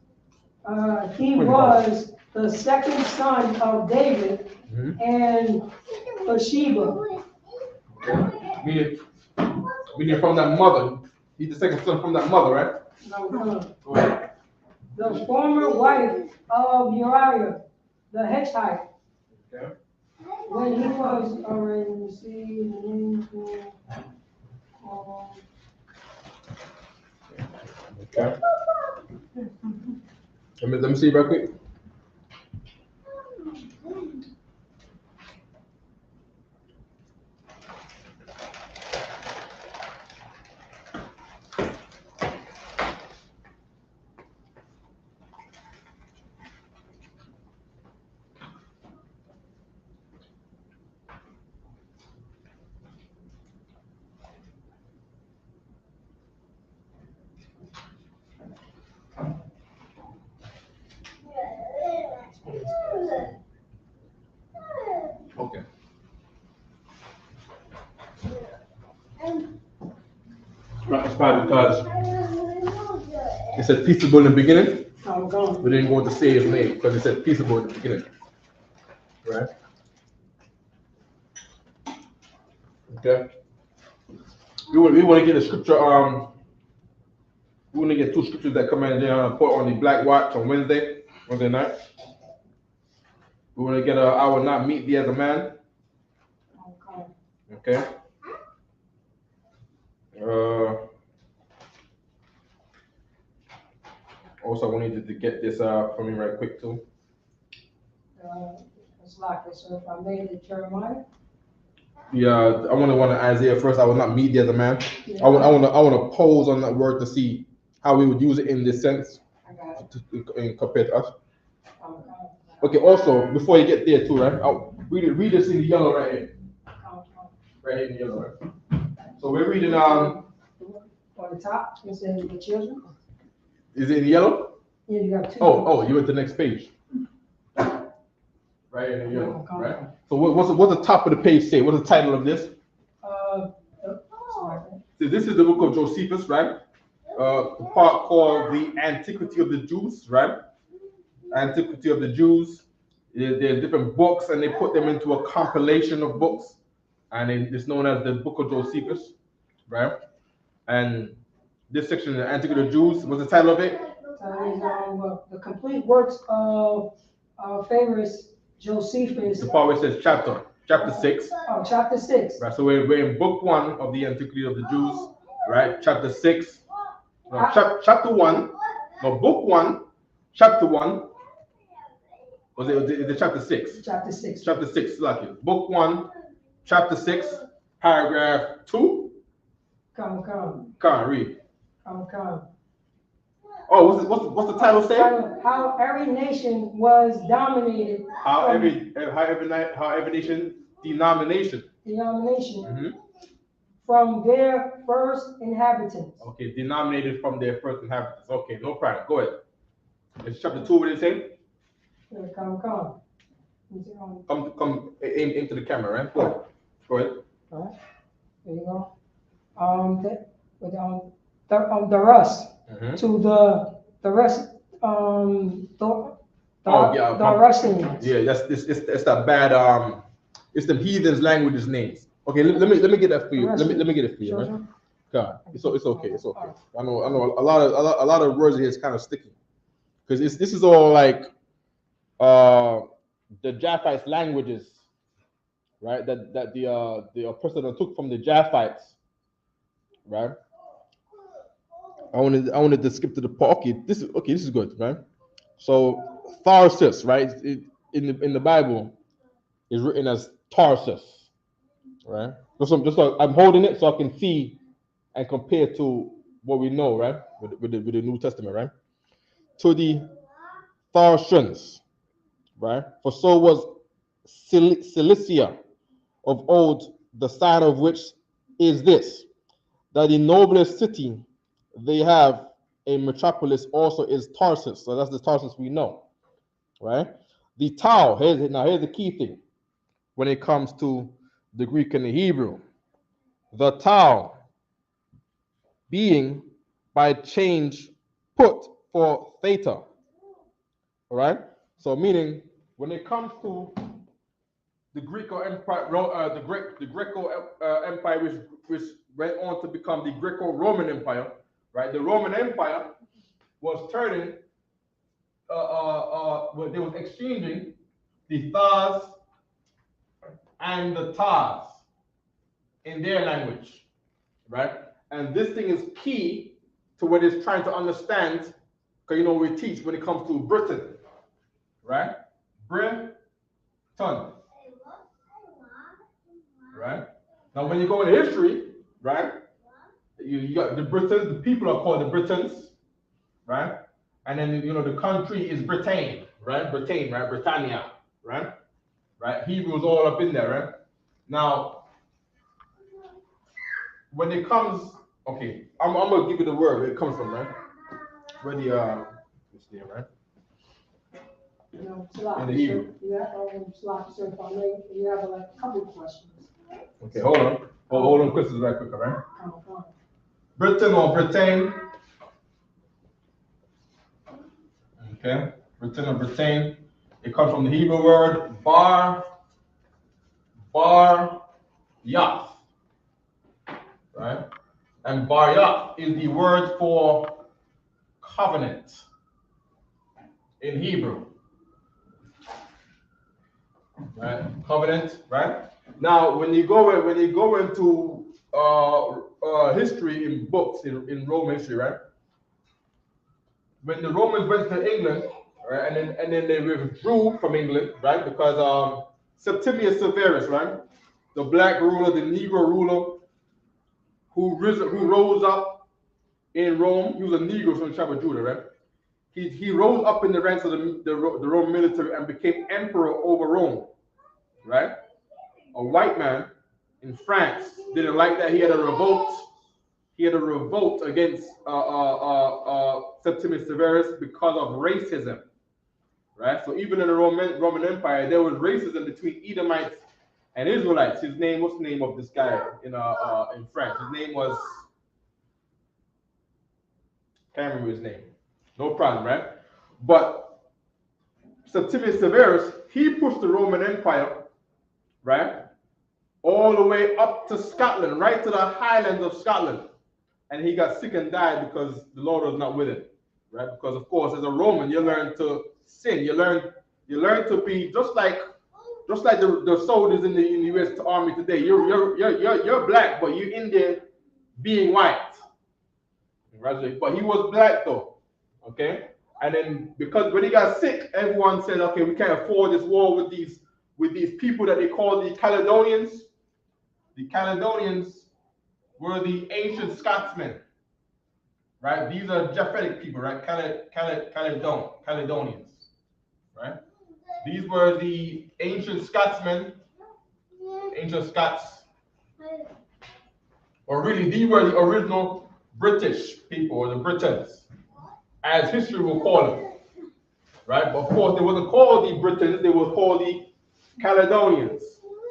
the second son of David and Bathsheba. Meaning from that mother. He's the second son from that mother, right? No. Go ahead. The former wife of Uriah, the Hittite. Okay. When he was already Okay. Let me see real quick. probably because it said peaceable in the beginning. I'm going. We didn't go into say his name because it said peaceable in the beginning. Right? Okay. We want to get a scripture. We want to get 2 scriptures that come in and put on the Black Watch on Wednesday night. We want to get I will not meet thee as a man. Okay. Also, I wanted to get this for me right quick too. It's like it. So if I made it Jeremiah. Yeah, I want to Isaiah first. I will not meet thee as a man. Yeah. I want to pose on that word to see how we would use it in this sense. I got In compared to us. it. Okay. Also, before you get there too, right? I'll read this in the yellow right here. Right here in the yellow, right? So we're reading on the top. It says the children. Is it in yellow? Yeah, you got 2. Oh, you're at the next page. Right in the yellow, right? So what's the top of the page say? What's the title of this? So this is the book of Josephus, right? The part called the Antiquity of the Jews, right? Antiquity of the Jews. There's different books, and they put them into a compilation of books, and it's known as the Book of Josephus, right? And this section, the Antiquity of the Jews, what's the title of it? The complete works of famous Josephus. The part where it says chapter 6. Oh, chapter 6. Right, so we're in book 1 of the Antiquity of the Jews, right? Chapter 6. No, chapter 1. No, book 1, chapter 1. Was it the chapter 6? Chapter 6. Chapter 6, lucky. Book 1, chapter 6, paragraph 2. Come. Come, read. Come. Oh, what's the title say? How every nation was dominated. How every nation denomination. Mm-hmm. From their first inhabitants. Okay, denominated from their first inhabitants. Okay, no problem. Go ahead. It's chapter 2. What did it say? Come. Come aim into the camera, right? Go ahead. All right. There you go. The rest. Mm-hmm. To the rest. The Russians. Yeah, it's that bad. It's the heathens' languages names. Okay, let me get that for you. Let me get it for you. Right? God, it's okay. It's okay. I know. A lot of words here is kind of sticky because this is all like the Japhites languages, right? That the person took from the Japhites, right? I wanted to skip to the part. Okay, this is good, right? So Tarsus, right? In the Bible is written as Tarsus, right? I'm holding it so I can see and compare to what we know, right? With the New Testament, right? To the Tharsians, right? For so was Cilicia of old, the sign of which is this, that the noblest city they have a metropolis also is Tarsus. So that's the Tarsus we know, right? The Tau, here's the key thing when it comes to the Greek and the Hebrew. The Tau being by change put for theta, all right? So meaning when it comes to the Greco Empire, the Greco Empire, which went on to become the Greco-Roman Empire, right? The Roman Empire was turning, they was exchanging the Thars and the Tars in their language, right? And this thing is key to what it's trying to understand, because we teach when it comes to Britain, right? Britain, right? Now, when you go into history, right? You got the Britons. The people are called the Britons, right? And then the country is Britain, right? Britain, right? Britannia, right? Right? Hebrews all up in there, right? Now, when it comes, okay, I'm gonna give you the word where it comes from, right? Where it's there, right? In the Hebrew. You have like a couple of questions. Okay, hold on questions right quick, all right? Britain or Britain. Okay, Britain or Britain. It comes from the Hebrew word bar-yath, right? And bar-yath is the word for covenant in Hebrew, right? Covenant, right? Now, when you go into history in books in Roman history, right? When the Romans went to England, right, and then they withdrew from England, right, because Septimius Severus, right, the black ruler, the Negro ruler, who rose up in Rome. He was a Negro from the tribe of Judah, right? He rose up in the ranks of the Roman military and became emperor over Rome, right? A white man in France didn't like that. He had a revolt. He had a revolt against Septimius Severus because of racism, right? So even in the Roman Empire, there was racism between Edomites and Israelites. What's the name of this guy in France? His name was, can't remember his name. No problem, right? But Septimius Severus, he pushed the Roman Empire, right, all the way up to Scotland, right to the highlands of Scotland. And he got sick and died because the Lord was not with him, right? Because of course, as a Roman, you learn to sin. You learn to be just like the soldiers in the U.S. Army today. You're black, but you're Indian, being white. Right? But he was black though, okay? And then because when he got sick, everyone said, okay, we can't afford this war with these people that they call the Caledonians. The Caledonians were the ancient Scotsmen, right? These are Japhetic people, right? Caledonians, right? These were the ancient Scotsmen, ancient Scots, or really, these were the original British people, or the Britons, as history will call them, right? But of course, they wasn't called the Britons; they were called the Caledonians,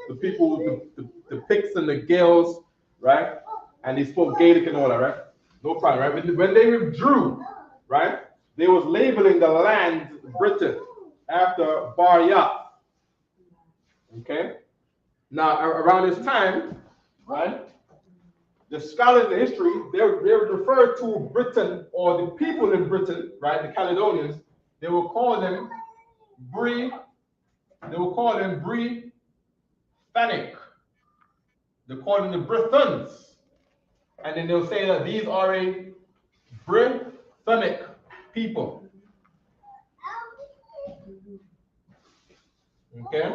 the people, the Picts and the Gaels, right? And they spoke Gaelic and all that, right? No problem, right? When they withdrew, right, they was labeling the land Britain after bar-yath. Okay? Now, around this time, right, the scholars of history, they would refer to Britain or the people in Britain, right, the Caledonians, they will call them Britannic. They call them the Britons. And then they'll say that these are a Britannic people. Okay?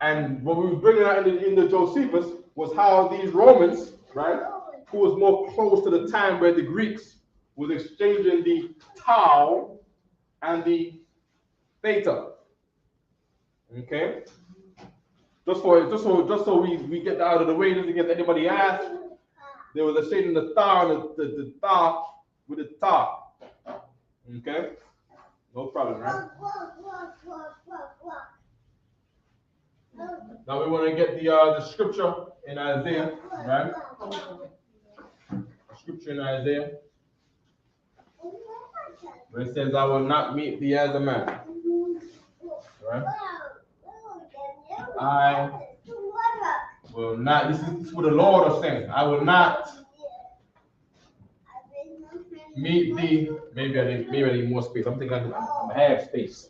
And what we were bringing out in the Josephus was how these Romans, right, who was more close to the time where the Greeks was exchanging the tau and the theta. Okay? Just so we get that out of the way, just in case anybody asks, there was a shading the tar and the tar with the tar. Okay? No problem, right? Now we want to get the scripture in Isaiah, right? Scripture in Isaiah, where it says, I will not meet thee as a man. Right? I will not, this is what the Lord is saying. I will not meet thee. Maybe I need more space. I'm thinking I have space.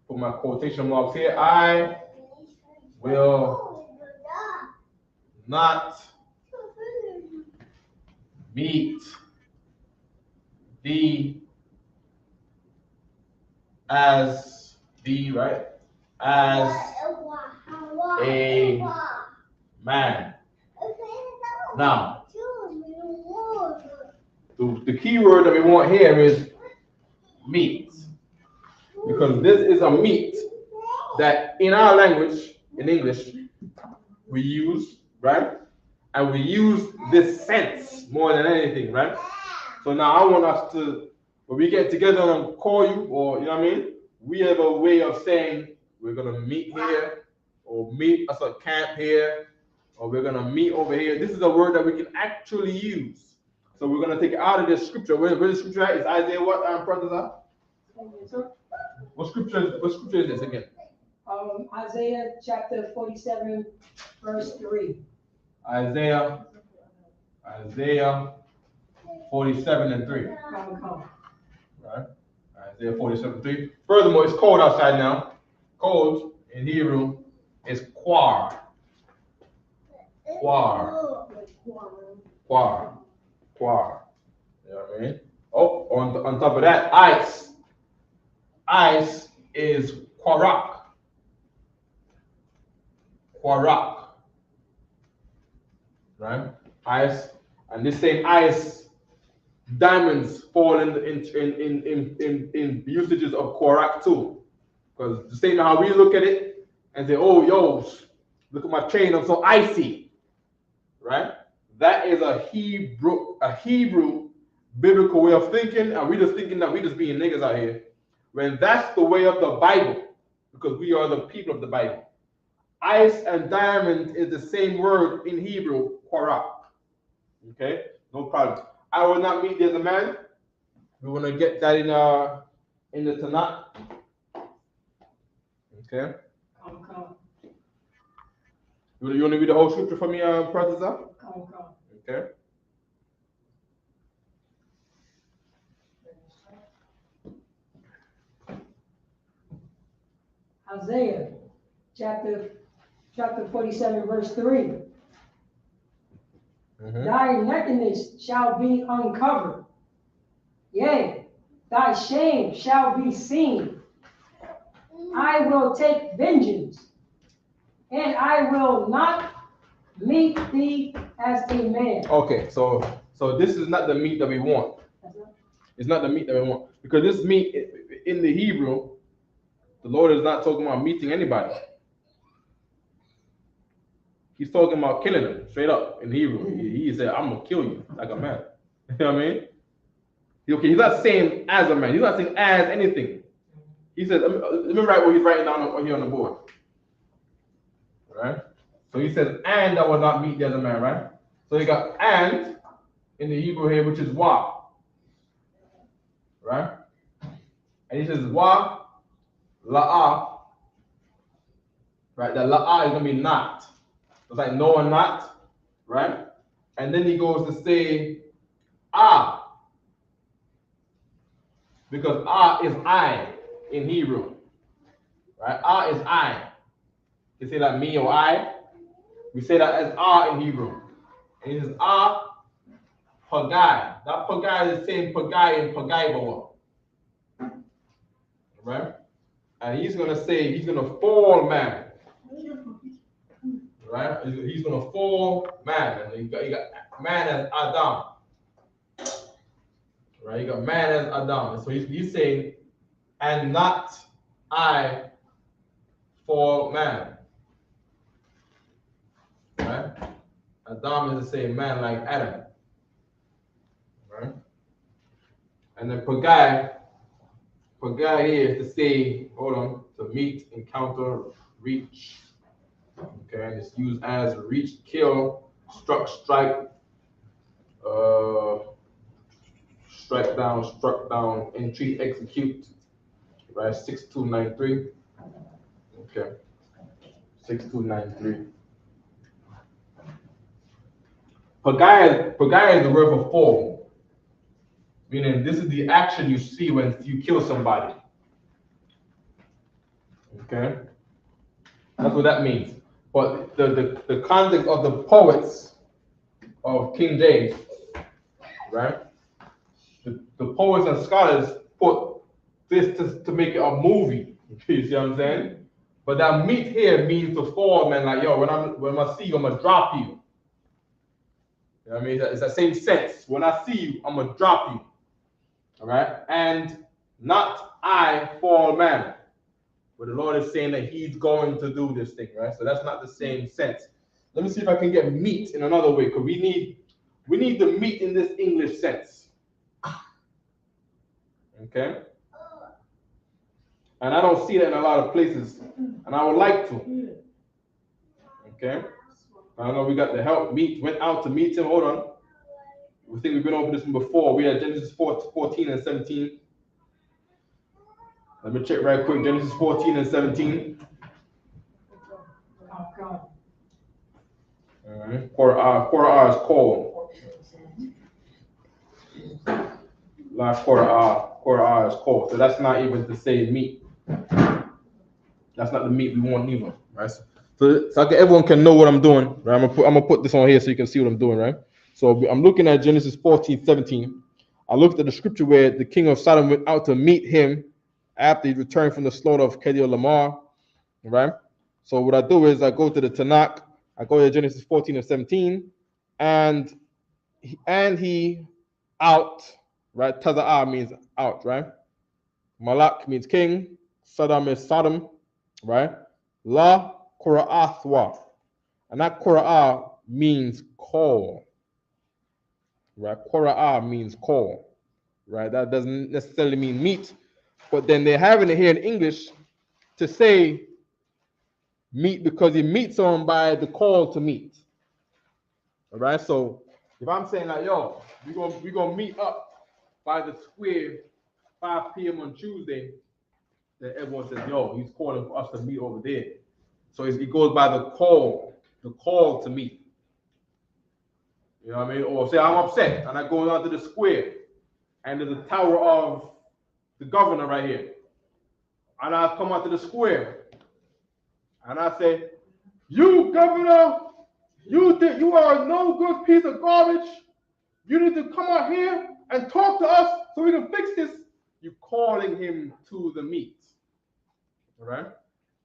Put my quotation marks here. I will not meet thee as the, right, as a man. Now, the key word that we want here is meet, because this is a meat that in our language, in English, we use, right? And we use this sense more than anything, right? So now I want us to, when we get together and call you, or you know what I mean, we have a way of saying we're gonna meet here, or meet us at camp here, or we're gonna meet over here. This is a word that we can actually use. So we're gonna take it out of this scripture. Where the scripture at? Is Isaiah what, brothers are? What scripture is this again? Isaiah chapter 47, verse 3. Isaiah 47 and 3. Right? Isaiah 47 3. Furthermore, it's cold outside now. Cold in Hebrew is quar. Quar. Quar. Quar. You know what I mean? Oh, on top of that, ice. Ice is quarak. Quarak. Right? Ice. And this same ice, diamonds fall in usages of quarak too. Because the same how we look at it and say, oh, yo, look at my chain, I'm so icy. Right? That is a Hebrew biblical way of thinking, and we just thinking that we just being niggas out here. When that's the way of the Bible, because we are the people of the Bible. Ice and diamond is the same word in Hebrew, quarak. Okay, no problem. I will not meet there as a man. We want to get that in the Tanakh. Okay. You want to read the whole scripture for me, Professor? Okay. Isaiah chapter 47, verse 3. Thy nakedness shall be uncovered. Yea, thy shame shall be seen. I will take vengeance, and I will not meet thee as a man. Okay, so this is not the meat that we want. It's not the meat that we want. Because this meat in the Hebrew, the Lord is not talking about meeting anybody. He's talking about killing them straight up in Hebrew. He said, I'm going to kill you like a man. You know what I mean? Okay, he's not saying as a man. He's not saying as anything. He said, let me write what he's writing down here on the board. Right? So he says, and I will not meet the other man, right? So you got and in the Hebrew here, which is wa. Right? And he says wa, la'ah. Right? The la'ah is going to be not. It's like no and not. Right? And then he goes to say ah. Because ah is I in Hebrew. Right? Ah is I. You say that me or I. We say that as ah in Hebrew. And it is ah pagai. That pagai is the same pagai in pagaibawa. Right? And he's gonna say he's gonna fall man. Right? He's gonna fall man. And you got man as Adam. Right? You got man as Adam. So he's saying, and not I fall man. Right? Adam is the same man like Adam. Right? And then pagai here is to say, hold on, to meet, encounter, reach. Okay, and it's used as reach, kill, strike, struck down, entreat, execute. Right, 6293. Okay, 6293. Pagai is the word for fall, meaning this is the action you see when you kill somebody. Okay, that's what that means. But the context of the poets of King James, right? The poets and scholars put this to make it a movie. You see what I'm saying? But that meat here means to fall, man. Like, yo, when I see you, I'm gonna drop you. You know what I mean? It's that same sense. When I see you, I'm gonna drop you. All right? And not I fall man. But the Lord is saying that he's going to do this thing, right? So that's not the same sense. Let me see if I can get meat in another way, because we need the meat in this English sense. Okay? And I don't see that in a lot of places. And I would like to. Okay? I know we got the help meet, went out to meet him. Hold on. We think we've been over this one before. We had Genesis 14 and 17. Let me check right quick. Genesis 14 and 17. Oh, God. All right. Korah is called. Last Korah is called. So that's not even to say meat. That's not the meat we want either, right? So everyone can know what I'm doing, right? I'm gonna put this on here so you can see what I'm doing, right? So I'm looking at Genesis 14, 17. I looked at the scripture where the king of Sodom went out to meet him after he returned from the slaughter of Kedar, right? So what I do is I go to the Tanakh, I go to Genesis 14 and 17, and he out, right? Taza'ah means out, right? Malak means king, Sodom is Sodom, right? La Kora'athwa. And that Kora'ah means call, right? Kora'ah means call, right? That doesn't necessarily mean meet, but then they're having it here in English to say meet because you meet someone by the call to meet, all right? So if I'm saying like, yo, we're gonna meet up by the square 5 p.m. on Tuesday, then everyone says, yo, he's calling for us to meet over there. So it goes by the call to meet. You know what I mean? Or say I'm upset and I go down to the square and there's a tower of the governor right here. And I come out to the square and I say, you governor, you are a no good piece of garbage. You need to come out here and talk to us so we can fix this. You're calling him to the meet. All right?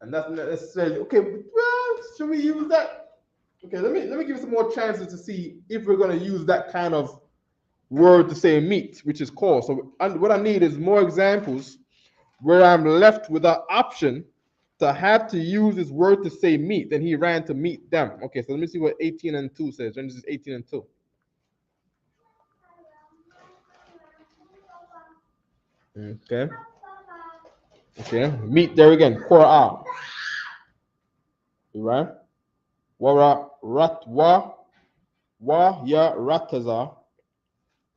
And that's not necessarily, okay, well, should we use that? Okay, let me give you some more chances to see if we're going to use that kind of word to say meet, which is call. So what I need is more examples where I'm left with an option to have to use this word to say meet. Then he ran to meet them. Okay, so let me see what 18 and 2 says. Genesis 18 and 2. Okay, meet there again. Korah. Right? Wara ratwa wa ya rataza.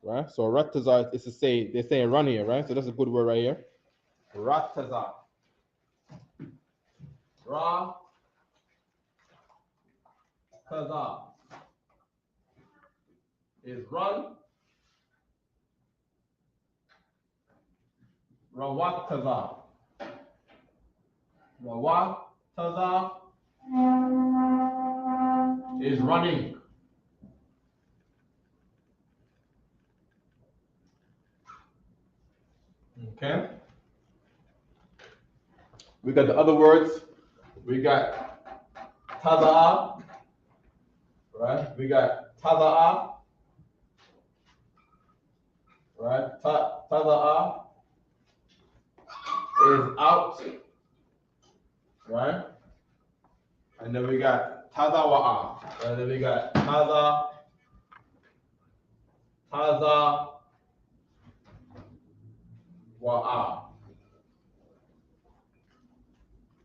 Right? So rataza is to say, they're saying run here, right? So that's a good word right here. Rataza. Ra taza is run. Rawataza. Rawataza is running. Okay. We got the other words. We got taza'a, right? We got taza'a, right? Taza'a is out, right? And then we got tazawa'a, and then we got tazawa'a,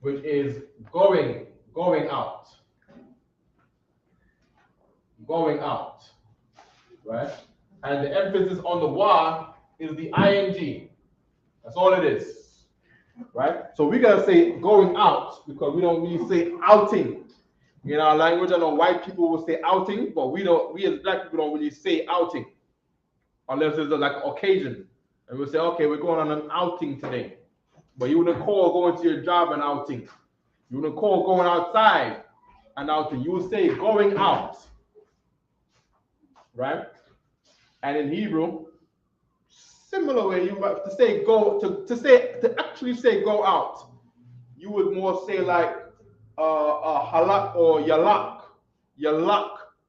which is going out, right? And the emphasis on the wa is the ing. That's all it is, right? So we gotta say going out because we don't really say outing. In our language, I know white people will say outing, but we as black people don't really say outing unless there's like an occasion. And we'll say, okay, we're going on an outing today. But you wouldn't call going to your job an outing. You wouldn't call going outside an outing. You would say going out, right? And in Hebrew, similar way, you have to say go to actually say go out. You would more say like halak or yalak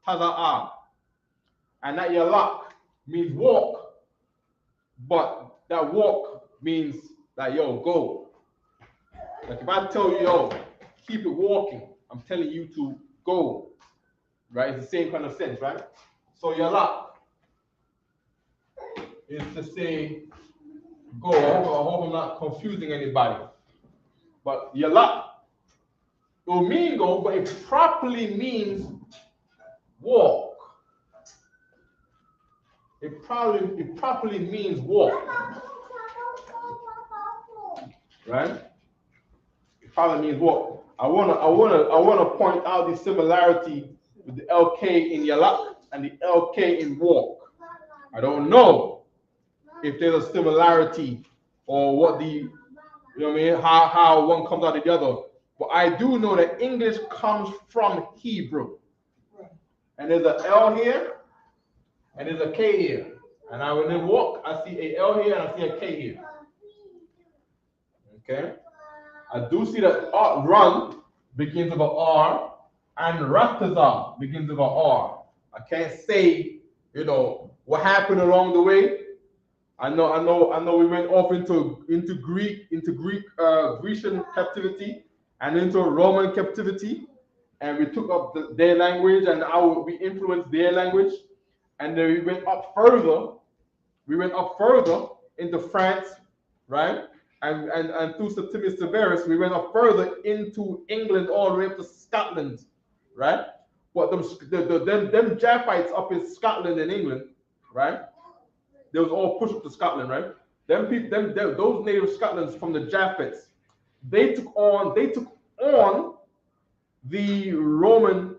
taza'ah, and that yalak means walk, but that walk means like yo go. Like if I tell you yo keep it walking, I'm telling you to go, right? It's the same kind of sense, right? So yalak is to say go. I hope I'm not confusing anybody. But yalak, it will mean go, but it properly means walk. It properly means walk. Right? It probably means walk. I wanna point out the similarity with the LK in Yalak and the LK in walk. I don't know if there's a similarity or what the, you know what I mean, how one comes out of the other. But I do know that English comes from Hebrew. And there's an L here and there's a K here. And I when I walk, I see a L here and I see a K here. Okay? I do see that run begins with an R and Ratazar begins with an R. I can't say, you know, what happened along the way. I know we went off into Grecian captivity and into Roman captivity, and we took up their language and we influenced their language, and then we went up further. We went up further into France, right? And through Septimius Severus, we went up further into England all the way up to Scotland, right? But them Japhites up in Scotland and England, right? They was all pushed up to Scotland, right? Those native Scotlands from the Japhites, they took on the Roman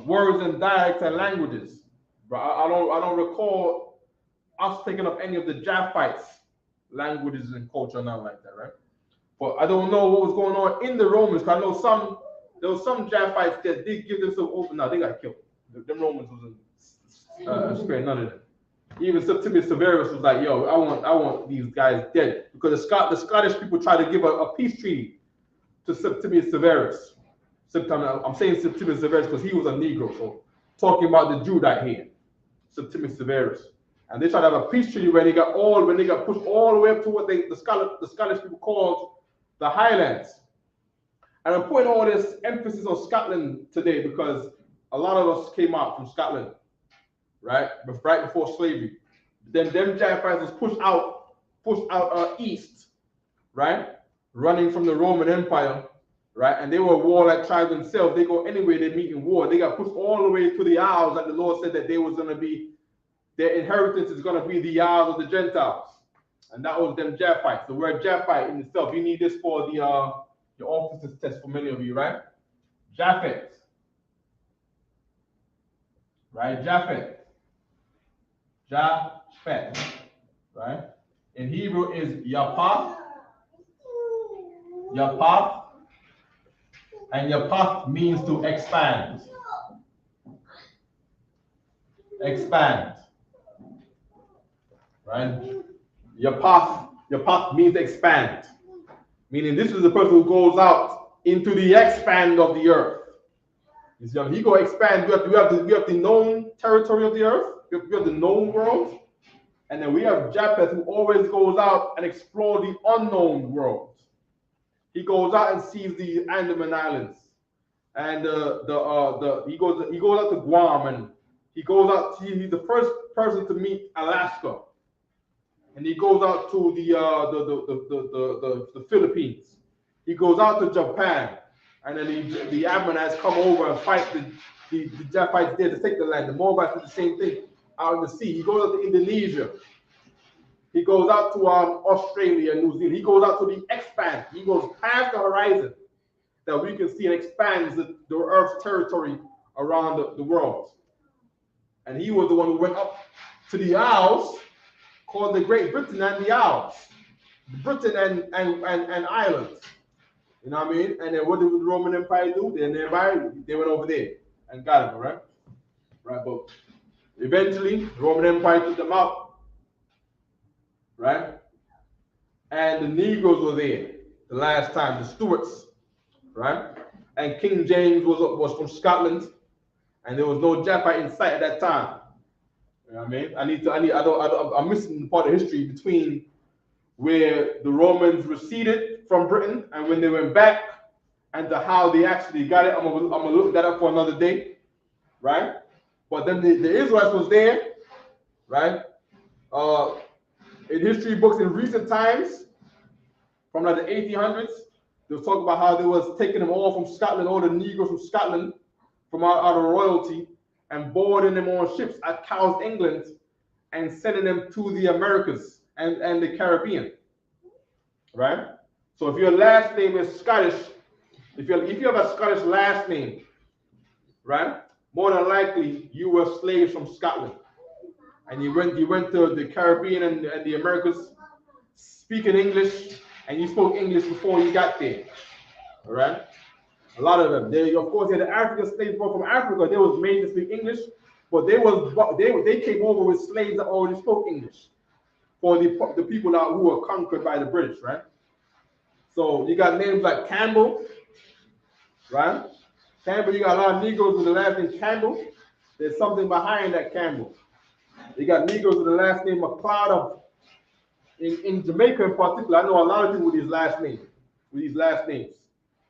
words and dialects and languages. But I don't recall us taking up any of the Japhites languages and culture, not like that, right? But I don't know what was going on in the Romans. I know there was some Japhites that did give themselves over. Now they got killed. Them Romans wasn't sparing none of them. Even Septimius Severus was like, "Yo, I want these guys dead," because the Scottish people tried to give a peace treaty to Septimius Severus. I'm saying Septimius Severus because he was a Negro, so talking about the Judite here, Septimius Severus. And they tried to have a peace treaty when they got pushed all the way up to what the Scottish people called the Highlands. And I'm putting all this emphasis on Scotland today because a lot of us came out from Scotland, right? Right before slavery. Then them Japhites was pushed out east, right? Running from the Roman Empire, right? And they were warlike tribes themselves. They go anywhere, they meet in war. They got pushed all the way to the Isles, like the Lord said that they was going to be, their inheritance is going to be the Isles of the Gentiles. And that was them Japhites. The word Japhite in itself, you need this for the officers test for many of you, right? Japhet. Right? Japhet. Japhet. Right? In Hebrew is Yapath. Yapath. And Yapath means to expand. Expand. Right? Yapath means expand. Meaning this is the person who goes out into the expand of the earth. You see, he go expand. We have the known territory of the earth. We have the known world. And then we have Japheth who always goes out and explore the unknown world. He goes out and sees the Andaman Islands. And he goes out to Guam, and he's the first person to meet Alaska. And he goes out to the Philippines. He goes out to Japan, and then the Ammonites come over and fight the Japhites there to take the land. The Moabites do the same thing out in the sea. He goes out to Indonesia. He goes out to Australia and New Zealand. He goes out to the expand. He goes past the horizon that we can see and expands the Earth's territory around the world. And he was the one who went up to the Isles, called the Great Britain and the Isles, Britain and Ireland. You know what I mean? And then what did the Roman Empire do? They went over there and got them, right? Right, but eventually the Roman Empire took them out, right? And the Negroes were there the last time, the Stuarts, right? And King James was from Scotland, and there was no Japhite in sight at that time. You know what I mean? I'm missing the part of history between where the Romans receded from Britain and when they went back, and to how they actually got it. I'm gonna look that up for another day, right? But then the Israelites was there, right? In history books in recent times, from like the 1800s, they was talking about how they was taking them all from Scotland, all the Negroes from Scotland, from out of royalty and boarding them on ships at Cowes, England, and sending them to the Americas and the Caribbean, right? So if your last name is Scottish, if you have a Scottish last name, right, more than likely you were slaves from Scotland, and you went to the Caribbean and the Americas speaking English, and you spoke English before you got there, all right? A lot of them. They, of course, the African slaves from Africa. They was made to speak English, but they came over with slaves that already spoke English for the people who were conquered by the British, right? So you got names like Campbell, right? Campbell, you got a lot of Negroes with the last name Campbell. There's something behind that Campbell. You got Negroes with the last name McLeod. In Jamaica in particular, I know a lot of people with these last names,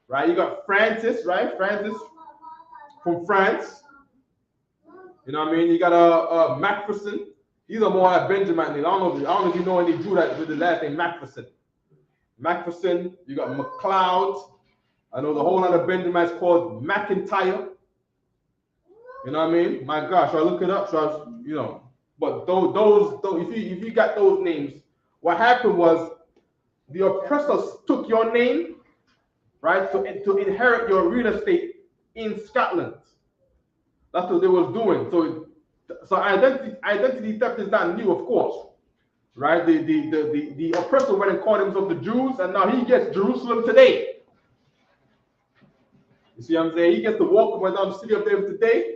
right? You got Francis, right? Francis from France. You know what I mean? You got Macpherson. These are more like Benjamin names. I don't know if you know any Jew that with the last name Macpherson. Macpherson. You got McLeod. I know the whole lot of Benjamins called McIntyre. You know what I mean? My gosh, I look it up. But those if you got those names, what happened was the oppressors took your name, right, to inherit your real estate in Scotland. That's what they was doing. So identity theft is not new, of course, right? The oppressor went and called himself the Jews, and now he gets Jerusalem today. You see what I'm saying? He gets to walk around the city of David today.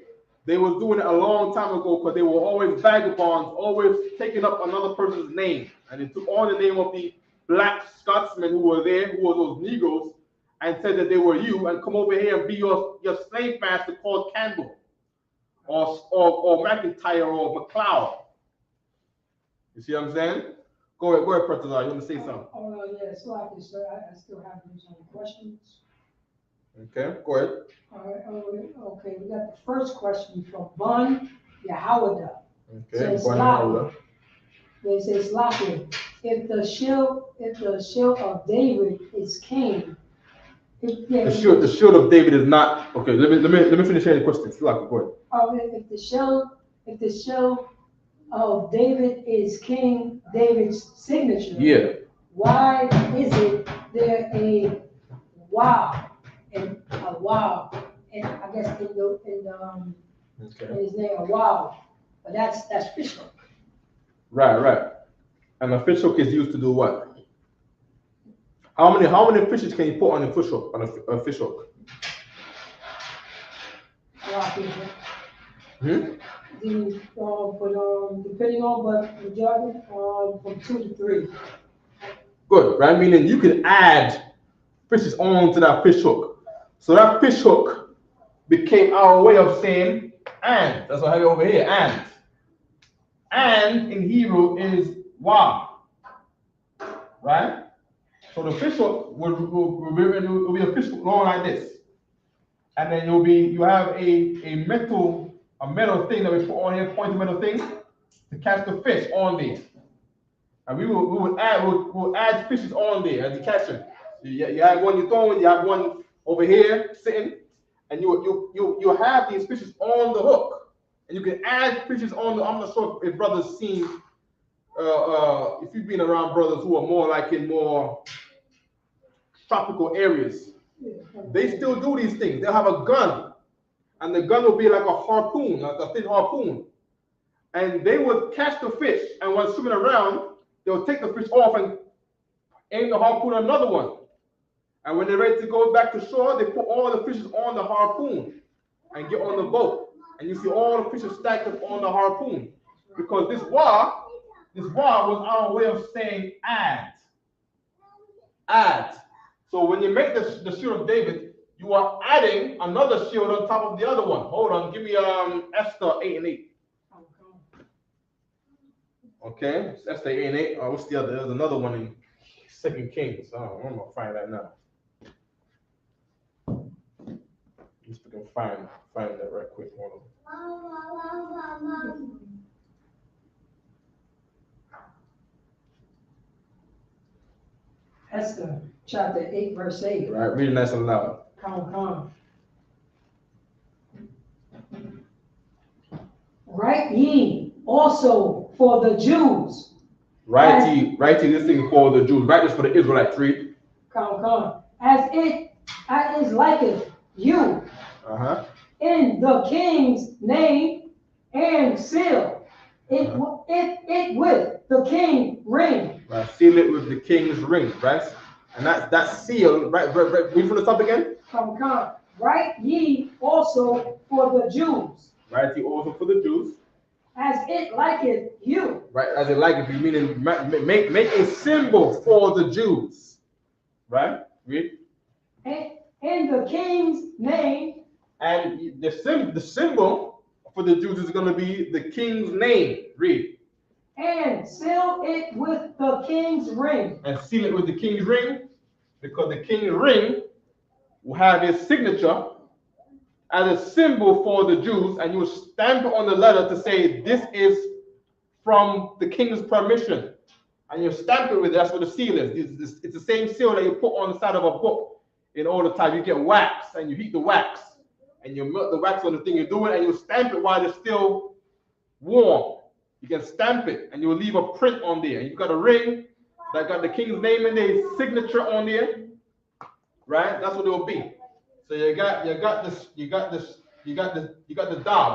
They was doing it a long time ago because they were always vagabonds, always taking up another person's name. And they took on the name of the black Scotsmen who were there, who were those Negroes, and said that they were you, and come over here and be your slave master called Campbell or McIntyre or McLeod. You see what I'm saying? Go ahead, Professor. You want to say something? Yeah, slightly, sir. I still have some questions. Okay, go ahead. All right, okay, we got the first question from Bun Yahawada. Okay, Bun Yahawada. It says, Lachlan, if the shield of David is king, the shield of David is not okay. Let me finish the question. Lachlan, go ahead. If the shield of David is King David's signature, yeah, why is it there a wow? And a wow, and I guess in his name a wow, but that's fishhook. Right. And a fishhook is used to do what? How many fishes can you put on a fishhook? A fishhook? Depending on, but majority from 2 to 3. Good, right? Meaning you can add fishes onto that fishhook. So that fish hook became our way of saying and. That's what I have it over here, and. And in Hebrew is wow, right? So the fish hook will be a fish hook long like this, and then you have a metal thing that we put on here, pointed metal thing, to catch the fish on there, and we'll add fishes on there as you catch them. You have one you're throwing, you have one over here sitting, and you have these fishes on the hook, and you can add fishes on the. I'm not sure if brothers seen, if you've been around brothers who are more like in more tropical areas, they still do these things. They'll have a gun, and the gun will be like a harpoon, like a thin harpoon, and they would catch the fish, and when swimming around, they'll take the fish off and aim the harpoon on another one. And when they're ready to go back to shore, they put all the fishes on the harpoon and get on the boat. And you see all the fishes stacked up on the harpoon. Because this wa was our way of saying add. Add. So when you make the shield of David, you are adding another shield on top of the other one. Hold on, give me Esther 8 and 8. Okay, it's Esther 8 and 8. What's the other? There's another one in 2 Kings. I'm gonna find that now. Just we can find that right quick. Hold on. Esther chapter 8 verse 8. Right, reading nice and loud. Come. Write ye also for the Jews. Write ye this thing for the Jews. Write this for the Israelites. Read. Come. As is liketh you. In the king's name, and seal it with the king ring. Right. Seal it with the king's ring, right? And that seal, right? Read from the top again. Come. Write ye also for the Jews. Write ye also for the Jews. As it liketh you. Right, as it liketh you, meaning make a symbol for the Jews. Right? Read. In the king's name. And the symbol for the Jews is going to be the king's name. Read. And seal it with the king's ring. And seal it with the king's ring, because the king's ring will have his signature as a symbol for the Jews, and you will stamp it on the letter to say this is from the king's permission. And you stamp it with, that's what the seal is. It's the same seal that you put on the side of a book in older time. You get wax and you heat the wax and you melt the wax on the thing you're doing, and you stamp it while it's still warm. You can stamp it and you'll leave a print on there. You've got a ring that got the king's name and his signature on there. Right? That's what it will be. So you got the da. You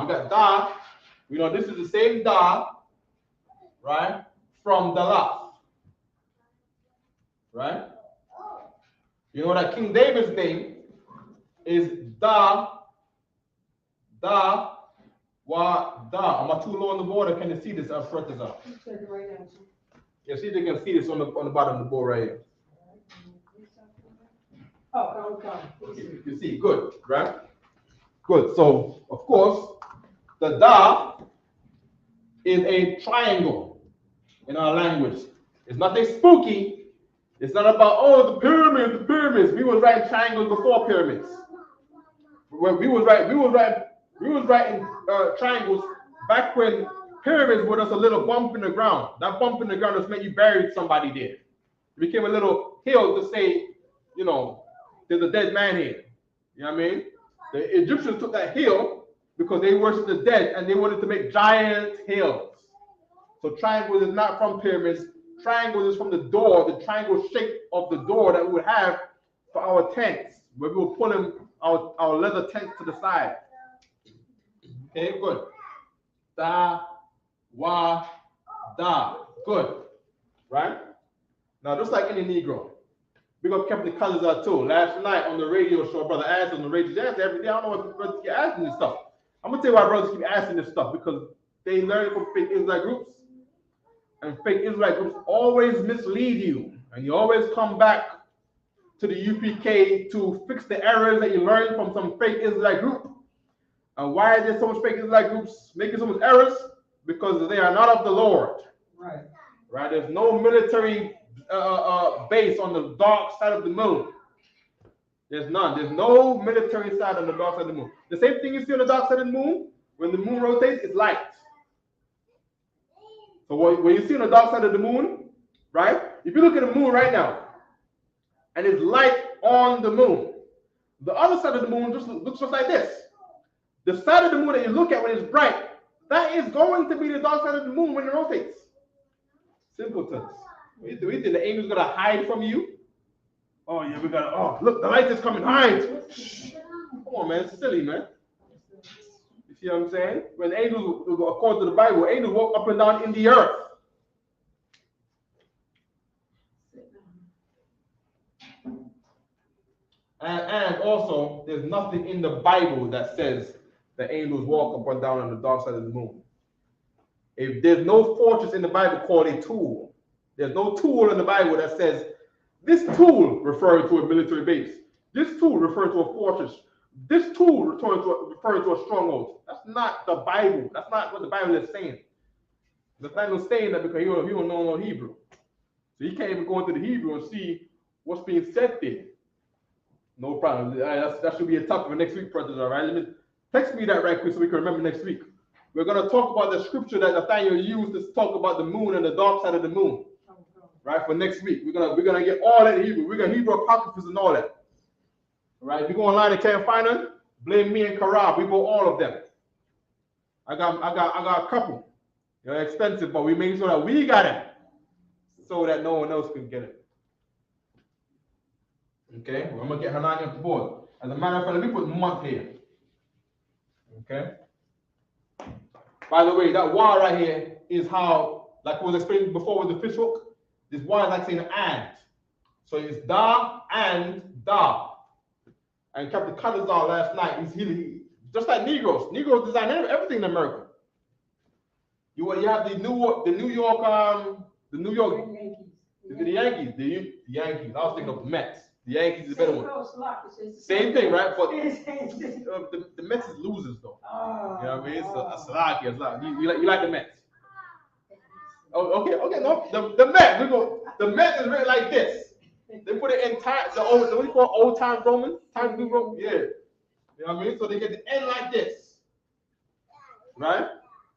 got da. You know, this is the same da, right? From Dalaf. Right? You know that King David's name is Da. Am I too low on the board, or can you see this? I'll front this up. Yeah, see if they can see this on the bottom of the board right here. Oh, You see, good, right? Good. So, of course, the Da is a triangle in our language. It's nothing spooky. It's not about, oh, the pyramids. We was writing triangles before pyramids. We was writing triangles back when pyramids were just a little bump in the ground. That bump in the ground just meant you buried somebody there. It became a little hill to say, you know, there's a dead man here. You know what I mean? The Egyptians took that hill because they worshiped the dead and they wanted to make giant hills. So triangles is not from pyramids. Triangles is from the door, the triangle shape of the door that we would have for our tents, where we were pulling our leather tents to the side. Okay, good. Da, wa, da. Good. Right? Now, just like any Negro, big up Captain Colors too. Last night on the radio show, brother asked on the radio, asked every day. I don't know why brothers keep asking this stuff. I'm gonna tell you why brothers keep asking this stuff, because they learn from fake Israelite groups, and fake Israelite groups always mislead you, and you always come back to the UPK to fix the errors that you learned from some fake Israelite group. And why are there so much fake Israelite groups making so much errors? Because they are not of the Lord. Right. Right. There's no military base on the dark side of the moon. There's none. There's no military side on the dark side of the moon. The same thing you see on the dark side of the moon, when the moon rotates, it's light. So what you see on the dark side of the moon, right? If you look at the moon right now, and it's light on the moon, the other side of the moon just looks just like this. The side of the moon that you look at when it's bright, that is going to be the dark side of the moon when it rotates. Simpletons. We think the angel's gonna hide from you. Oh yeah, we gotta. Oh look, the light is coming. Hide. Shh. Come on, man. It's silly, man. You see what I'm saying? When angels, according to the Bible, angels walk up and down in the earth. And also, there's nothing in the Bible that says the angels walk up and down on the dark side of the moon. If there's no fortress in the Bible called a tool, there's no tool in the Bible that says this tool referring to a military base, this tool referring to a fortress, this tool referring to a stronghold. That's not the Bible. That's not what the Bible is saying. The Bible is saying that because he don't know no Hebrew. So he can't even go into the Hebrew and see what's being said there. No problem. That should be a topic for next week, brothers. All right. Let me text me that right quick so we can remember next week. We're gonna talk about the scripture that Nathaniel used to talk about the moon and the dark side of the moon. Right, for next week. We're gonna get all that in Hebrew. We're gonna Hebrew apocryphals and all that. All right. If you go online and can't find them, blame me and Karab. We bought all of them. I got a couple. They're expensive, but we make sure that we got it so that no one else can get it. Okay, well, I'm gonna get Hanani off the board. As a matter of fact, let me put month here. Okay. By the way, that Y right here is how, like was explained before with the fish hook. This Y is like saying and. So it's da and da. And Captain Qadash last night, he just like Negroes. Negroes design everything in America. You have the New York, the Yankees. The Yankees. I was thinking of the Mets. The Yankees is the better one. Same thing, right? But the Mets is losers though. You know what I mean? It's Salaki. You like the Mets? Oh, okay. No, the Mets. The Mets is written like this. They put it in time. What do you call old time Roman? Time New Roman. Yeah. You know what I mean? So they get the N like this, right?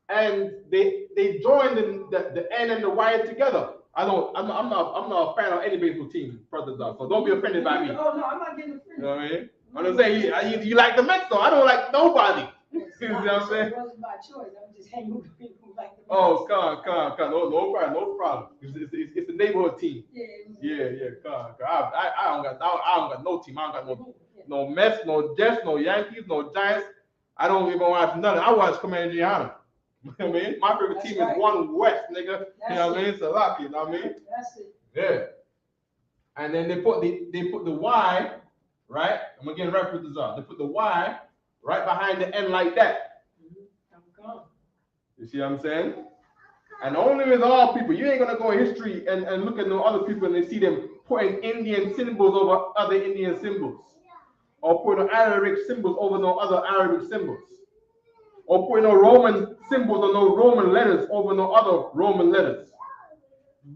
And they join the N and the Y together. I'm not a fan of any baseball team, brothers. So don't be offended by me. Oh no, I'm not getting offended. You know what I mean? I'm just saying you like the Mets though. I don't like nobody. You know what I'm saying? It wasn't by choice. I'm just hanging with people who like the Mets. Oh, come. No problem. It's the neighborhood team. Yeah. Come. I don't got no team. I don't got no Mets, no Jets, no Yankees, no Giants. I don't even watch none. I watch Commander Gianna. You know what I mean? My favorite team is one West, nigga. You know what I mean? It's a lot, you know what I mean? That's it. Yeah. And then they put the Y, right? I'm gonna get references up. They put the Y right behind the N like that. You see what I'm saying? And only with all people, you ain't gonna go in history and look at no other people and they see them putting Indian symbols over other Indian symbols, or putting Arabic symbols over no other Arabic symbols, or putting no Roman symbols or no Roman letters over no other Roman letters.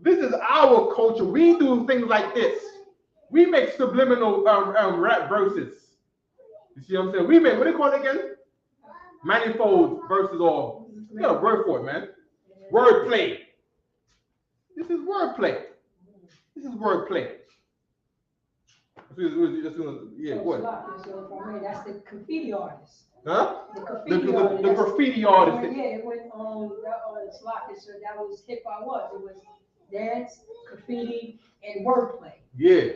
This is our culture. We do things like this. We make subliminal rap verses. You see what I'm saying? We make, what do you call it again? Manifold verses, or you got a word for it, man. Wordplay. This is wordplay. Yeah, what? That's the graffiti artist. Huh? The graffiti artist. Yeah, it went on Slocky, so that was hip hop. It was dance, graffiti, and wordplay. Yeah.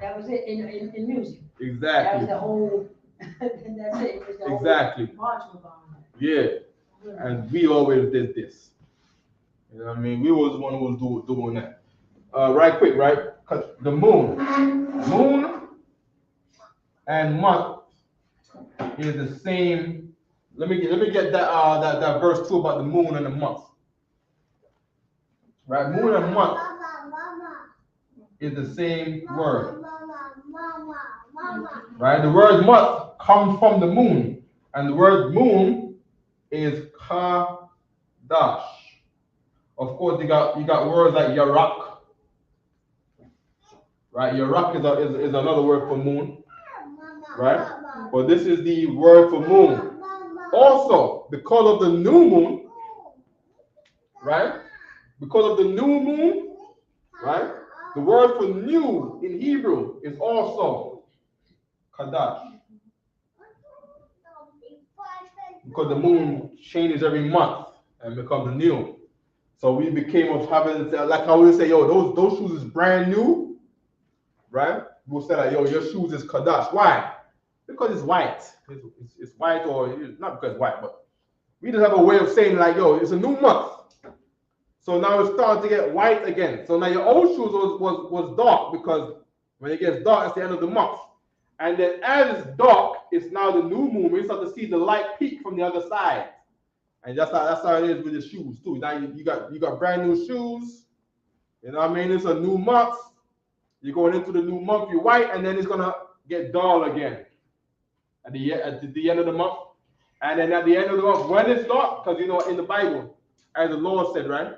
That was it in music. Exactly. That was the whole. That's it. It was the exactly. whole yeah. And we always did this. You know what I mean? We was the one who was doing that. Right quick, right? Cause the moon and month is the same. Let me get that verse 2 about the moon and the month. Right? Moon and month is the same word. Right? The word month comes from the moon, and the word moon is Qadash. Of course, you got words like Yarak. Right? Yarak is another word for moon. Right? But this is the word for moon. Also, because of the new moon, right? Because of the new moon, right? The word for new in Hebrew is also Qadash. Because the moon changes every month and becomes new. So we became of having, like I always say, yo, those shoes is brand new, right? We'll say like, yo, your shoes is Qadash. Why? Because it's white. It's white, or not because it's white, but we just have a way of saying like, yo, it's a new month. So now it's starting to get white again. So now your old shoes was dark, because when it gets dark, it's the end of the month. And then as it's dark, it's now the new moon. We start to see the light peak from the other side. And that's how it is with the shoes too. Now you got brand new shoes. You know what I mean? It's a new month. You're going into the new month, you're white, and then it's gonna get dull again at the end of the month. And then at the end of the month, when it's dark, because in the Bible, as the Lord said, right?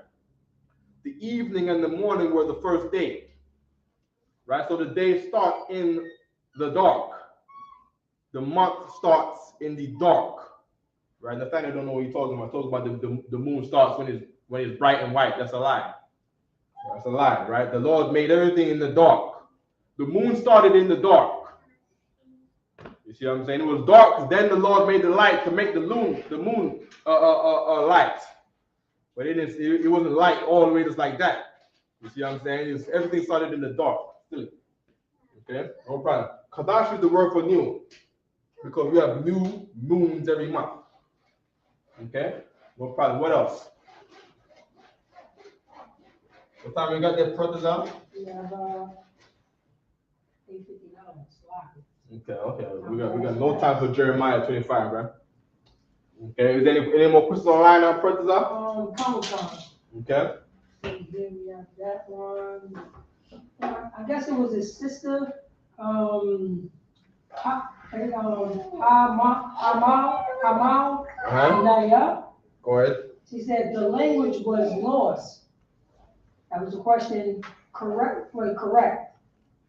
The evening and the morning were the first day. Right? So the day starts in the dark. The month starts in the dark. Right? Nathaniel don't know what he's talking about. He talks about the moon starts when it's bright and white. That's a lie. That's a lie, right? The Lord made everything in the dark. The moon started in the dark. You see what I'm saying? It was dark, then the Lord made the light to make the moon light. But it wasn't light all the way just like that. You see what I'm saying? Everything started in the dark. Okay, no problem. Qadash is the word for new, because we have new moons every month. Okay, no problem. What else? What time we got that brothers out? We have 8:59. Okay. We got no time for Jeremiah 25, right? Okay. Is there any more questions online on brothers out? Comic-Con. Okay. Then we have that one. I guess it was his sister, Hamal, Naya. Go ahead. She said the language was lost. That was the question. Correct. That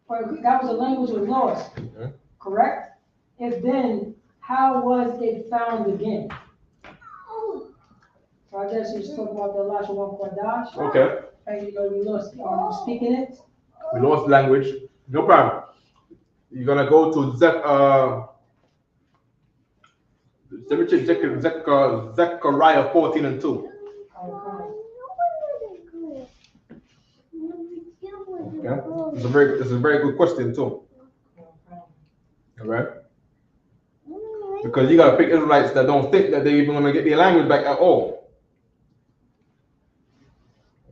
was the language was lost. Mm-hmm. Correct? If then, how was it found again? So I guess he was talking about the Lashawan Qadash. Okay. And we lost speaking it. We lost language. No problem. You're gonna go to Zechariah 14 and 2. Okay. It's a very good question too. All right. Because you gotta pick Israelites that don't think that they're even gonna get their language back at all.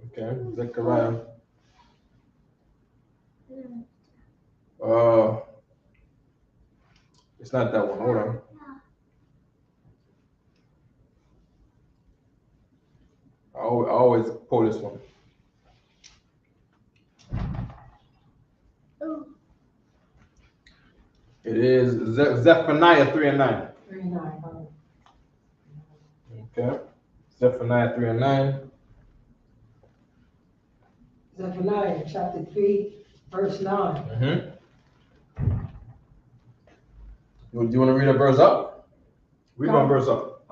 Okay, Zechariah. It's not that one. Hold on. I always pull this one. It is Zephaniah 3 and 9. 3 and 9. Okay. Zephaniah 3 and 9. Zephaniah chapter 3, verse 9. Mm-hmm. Do you want to read a verse up? Read one verse up.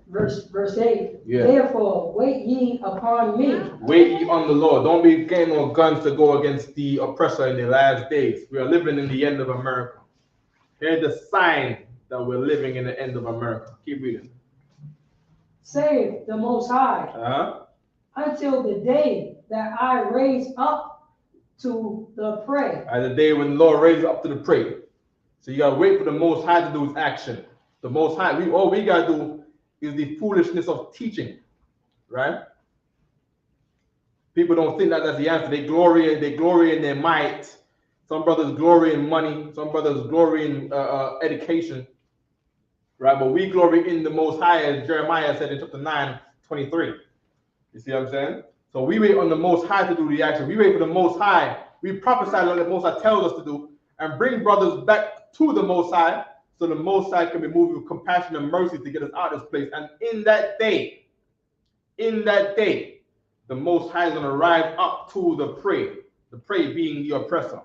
Verse 8. Yeah. Therefore, wait ye upon me. Wait ye on the Lord. Don't be getting no guns to go against the oppressor in the last days. We are living in the end of America. Here's the sign that we're living in the end of America. Keep reading. Save the Most High. Until the day that I raise up to the prey. The day when the Lord raises up to the prey. So you gotta wait for the Most High to do his action. The Most High, all we gotta do is the foolishness of teaching, right? People don't think that that's the answer. They glory in their might. Some brothers glory in money. Some brothers glory in education, right? But we glory in the Most High, as Jeremiah said in chapter 9:23. You see what I'm saying? So we wait on the Most High to do the action. We wait for the Most High. We prophesy what the Most High tells us to do, and bring brothers back to the Most High, so the Most High can be moved with compassion and mercy to get us out of this place. And in that day, the Most High is going to rise up to the prey being the oppressor.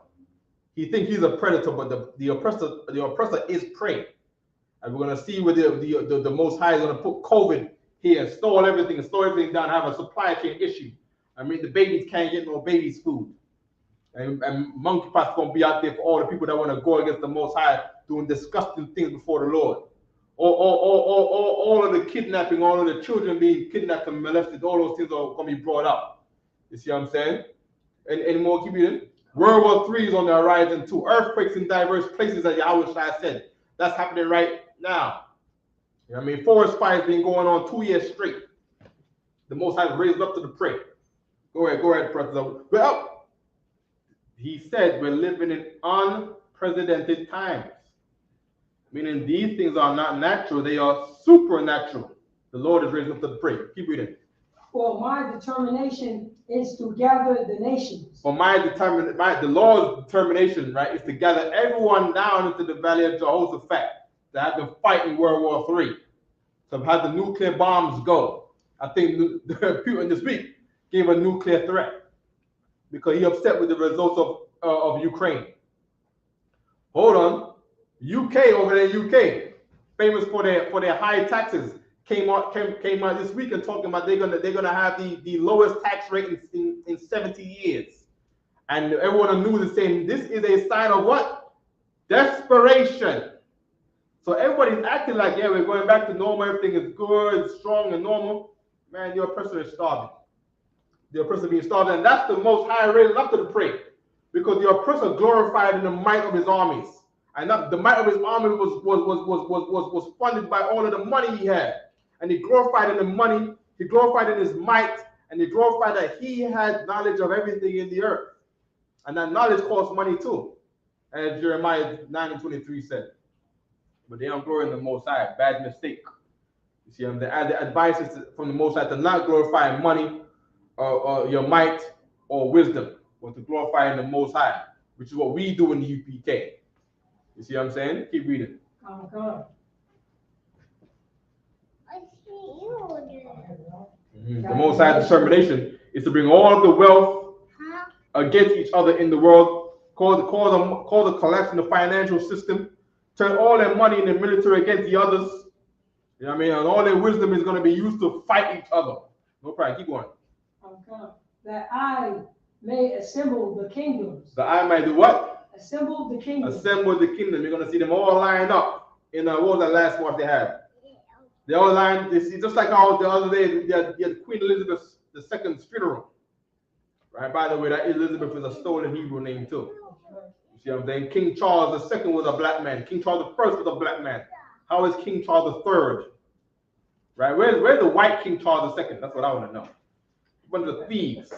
He thinks he's a predator, but the oppressor is prey. And we're going to see where the Most High is going to put COVID here and store everything down, have a supply chain issue. I mean, the babies can't get no babies' food. And monkeypox is going to be out there for all the people that want to go against the Most High, doing disgusting things before the Lord. All of the kidnapping, all of the children being kidnapped and molested, all those things are going to be brought up. You see what I'm saying? And any more, keep reading. World War III is on the horizon too. Earthquakes in diverse places, as Yahweh Shai said. That's happening right now. You know what I mean? Forest fires been going on 2 years straight. The Most High raised up to the prey. Go ahead, brother. Well, he said we're living in unprecedented times. Meaning these things are not natural, they are supernatural. The Lord is raising up to the prey. Keep reading. For my determination is to gather the nations. For the Lord's determination, right, is to gather everyone down into the valley of Jehoshaphat that have been fighting World War III. So have the nuclear bombs go. I think Putin this week gave a nuclear threat because he upset with the results of Ukraine. Hold on. UK over there, UK, famous for their high taxes, came out this week and talking about they're gonna have the lowest tax rate in 70 years. And everyone on the news is saying this is a sign of what? Desperation. So everybody's acting like, yeah, we're going back to normal, everything is good, strong, and normal. Man, your person is starving. Your person being starved, and that's the most high rated up to the prey, because your person glorified in the might of his armies, and not, the might of his army was funded by all of the money he had, and he glorified in the money, he glorified in his might, and he glorified that he had knowledge of everything in the earth, and that knowledge costs money too, as Jeremiah 9:23 said. But they don't glory in the Most High. Bad mistake. You see, the advice is from the Most High to not glorify money or your might or wisdom, but to glorify in the Most High, which is what we do in the UPK. You see what I'm saying? Keep reading. God. The Most High determination is to bring all of the wealth against each other in the world, cause the collapse in the financial system, turn all their money in the military against the others. You know what I mean? And all their wisdom is going to be used to fight each other. No problem. Keep going. That I may assemble the kingdoms. That I might do what? Assemble the kingdoms. Assemble the kingdom. You're going to see them all lined up in what was the last one they had? They all lined. You see, just like how the other day you had Queen Elizabeth II's funeral. Right. By the way, that Elizabeth is a stolen Hebrew name too. You see what I'm saying? King Charles II was a black man. King Charles I was a black man. How is King Charles III? Right? Where's the white King Charles II? That's what I want to know. One of the thieves,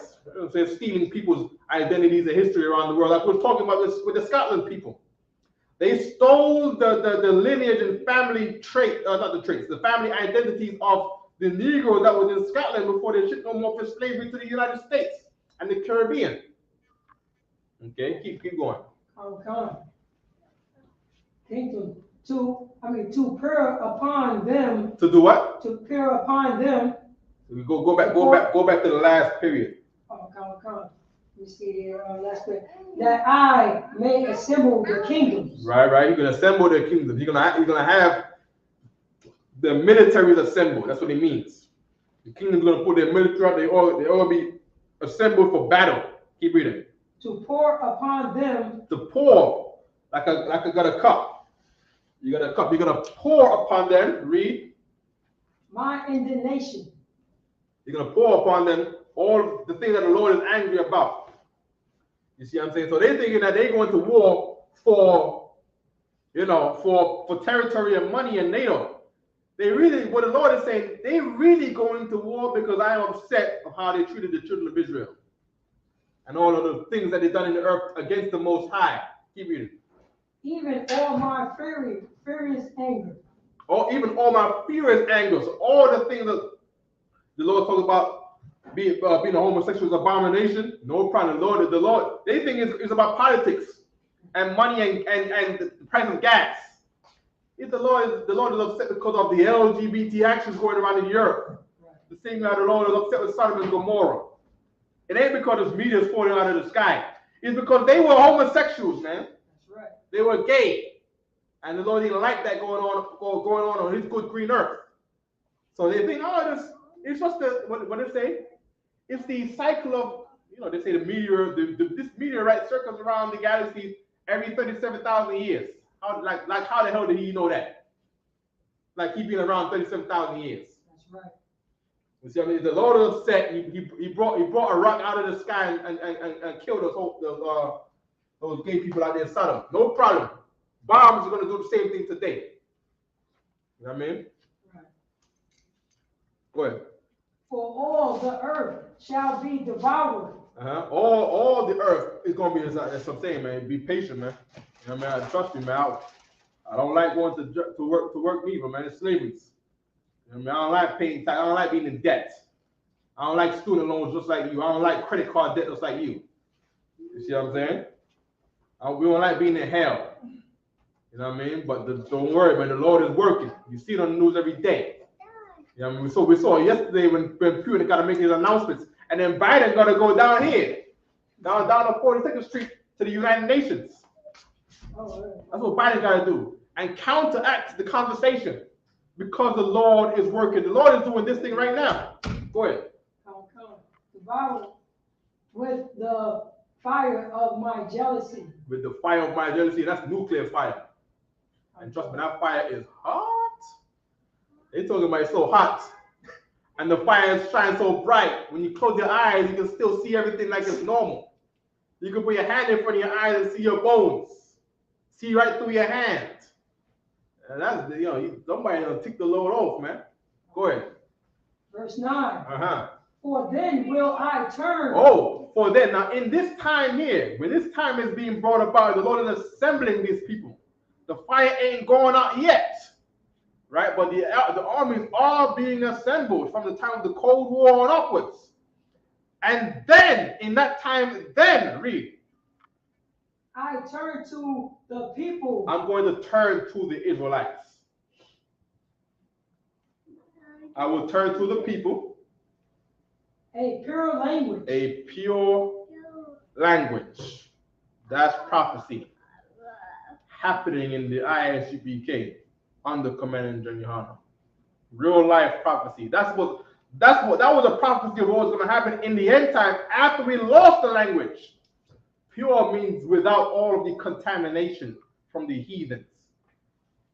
they're stealing people's identities and history around the world. Like we're talking about this with the Scotland people. They stole the lineage and family trait, not the traits, the family identities of the Negroes that was in Scotland before they shipped them off for slavery to the United States and the Caribbean. Okay, keep going. Kingdom to pour upon them. To do what? To pour upon them. We go back to the last period. Let me see here. Last period. That I may assemble the kingdoms. Right. You're gonna assemble the kingdoms. You're gonna have the militaries assembled. That's what it means. The kingdom's gonna put their military out. They all be assembled for battle. Keep reading. To pour upon them. To pour like I got a cup. You got a cup. You're gonna pour upon them. Read. My indignation. You're gonna pour upon them all the things that the Lord is angry about. You see what I'm saying? So they're thinking that they're going to war for territory and money and NATO. What the Lord is saying, they're really going to war because I am upset of how they treated the children of Israel and all of the things that they've done in the earth against the Most High. Keep reading. Even all my furious anger. Even all my furious anger. So all the things that the Lord talks about being a homosexual is abomination. No problem. The Lord, they think it's about politics and money and the price of gas. If the Lord is upset because of the LGBT actions going around in Europe. The same way the Lord is upset with Sodom and Gomorrah. It ain't because the media is falling out of the sky. It's because they were homosexuals, man. That's right. They were gay. And the Lord didn't like that going on his good green earth. So they think, it's just what they say. It's the cycle of, they say the meteor, this meteorite circles around the galaxy every 37,000 years. How the hell did he know that? Like he's been around 37,000 years. That's right. You see, the Lord is upset. He brought a rock out of the sky and killed those gay people out there in Sodom. No problem. Bombs are going to do the same thing today. You know what I mean? Right. Go ahead. For all the earth shall be devoured. All the earth is going to be, as I'm saying, man. Be patient, man. You know what I mean? Trust me, man. I don't like going to work either, man. It's slavery. You know what I mean? I don't like paying tax. I don't like being in debt. I don't like student loans just like you. I don't like credit card debt just like you. You see what I'm saying? We don't like being in hell. You know what I mean? But don't worry, man. The Lord is working. You see it on the news every day. You know what I mean? We saw yesterday when Putin got to make his announcements, and then Biden got to go down here, down to 42nd Street to the United Nations. That's what Biden got to do, and counteract the conversation because the Lord is working. The Lord is doing this thing right now. Go ahead. Devoured with the fire of my jealousy. With the fire of my jealousy, that's nuclear fire. And trust me, that fire is hot. They talking about it's so hot. And the fire shines so bright. When you close your eyes, you can still see everything like it's normal. You can put your hand in front of your eyes and see your bones. See right through your hand. And that's, somebody gonna take the load off, man. Go ahead. Verse 9. Uh-huh. For then will I turn. Oh, for then. Now, in this time here, when this time is being brought about, the Lord is assembling these people. The fire ain't going out yet, right? But the armies are being assembled from the time of the Cold War on upwards. And then, in that time, then, read. I turn to the people. I'm going to turn to the Israelites. I will turn to the people. A pure language. A pure language. That's prophecy happening in the ISUPK under Commandant General. Real life prophecy. That was a prophecy of what was going to happen in the end time after we lost the language. Pure means without all of the contamination from the heathens.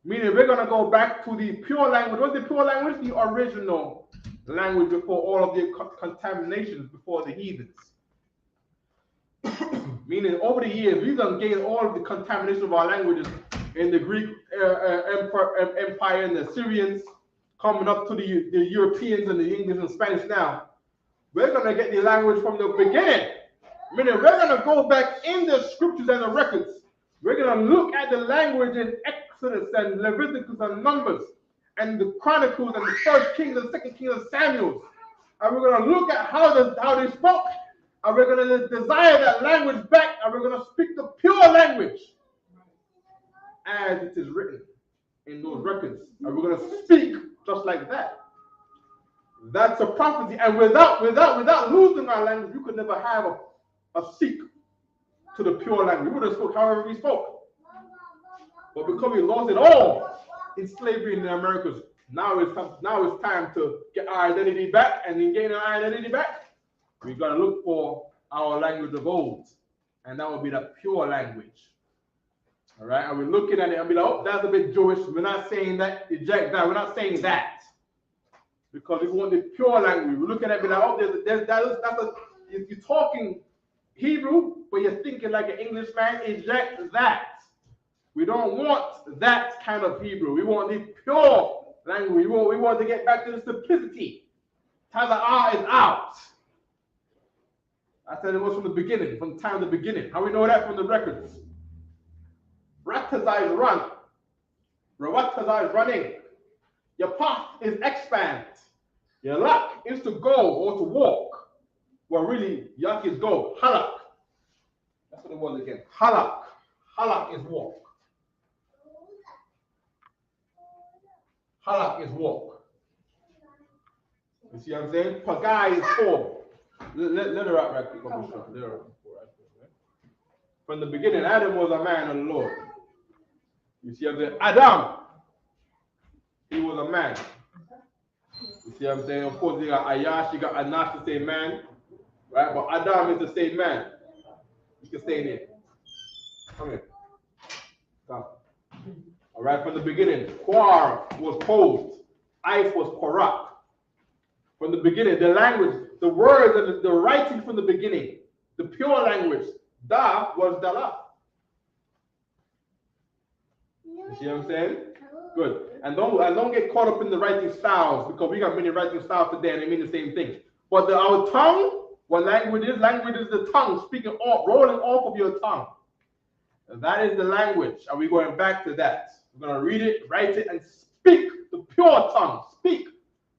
Meaning we're going to go back to the pure language. What's the pure language? The original language before all of the contaminations before the heathens. Meaning over the years, we've done gained all of the contamination of our languages in the Greek Empire and the Syrians, coming up to the Europeans and the English and Spanish now. We're going to get the language from the beginning. Meaning we're going to go back in the scriptures and the records. We're going to look at the language in Exodus and Leviticus and Numbers and the Chronicles and the First Kings and Second Kings and Samuel. And we're going to look at how they spoke. And we're going to desire that language back. And we're going to speak the pure language as it is written in those records. And we're going to speak just like that. That's a prophecy. And without losing our language, we could never have a seek to the pure language. We would have spoke however we spoke. But because we lost it all in slavery in the Americas, now it's time to get our identity back. And in getting our identity back, we're going to look for our language of old. And that will be the pure language. All right? And we're looking at it and be like, oh, that's a bit Jewish. We're not saying that. Eject that. We're not saying that. Because we want the pure language. We're looking at it and be like, oh, if you're talking Hebrew, but you're thinking like an Englishman, eject that. We don't want that kind of Hebrew. We want the pure language. We want to get back to the simplicity. Taza'ah is out. I said it was from the beginning, from the time of the beginning. How we know that? From the records. Ratazah is run. Rawatazah is running. Your path is expand. Your luck is to go or to walk. Well, really, yak is go. Halak. That's what it was again. Halak. Halak is walk. Halak is walk. You see what I'm saying? Pagai is form. Let her out right quick. From the beginning, Adam was a man of the Lord. You see what I'm saying? Adam, he was a man. You see what I'm saying? Of course, you got Ayash, you got Anash, the same man. Right? But Adam is the same man. You can stay in here. Come here. Come. All right, from the beginning, Quar was posed. Ife was Korak. From the beginning, the language, the words, and the writing from the beginning, the pure language, Da was Dala. You see what I'm saying? Good. And don't get caught up in the writing styles, because we got many writing styles today and they mean the same thing. But our tongue, what language is? Language is the tongue speaking off, rolling off of your tongue. And that is the language. And we're going back to that. We're going to read it, write it, and speak the pure tongue. Speak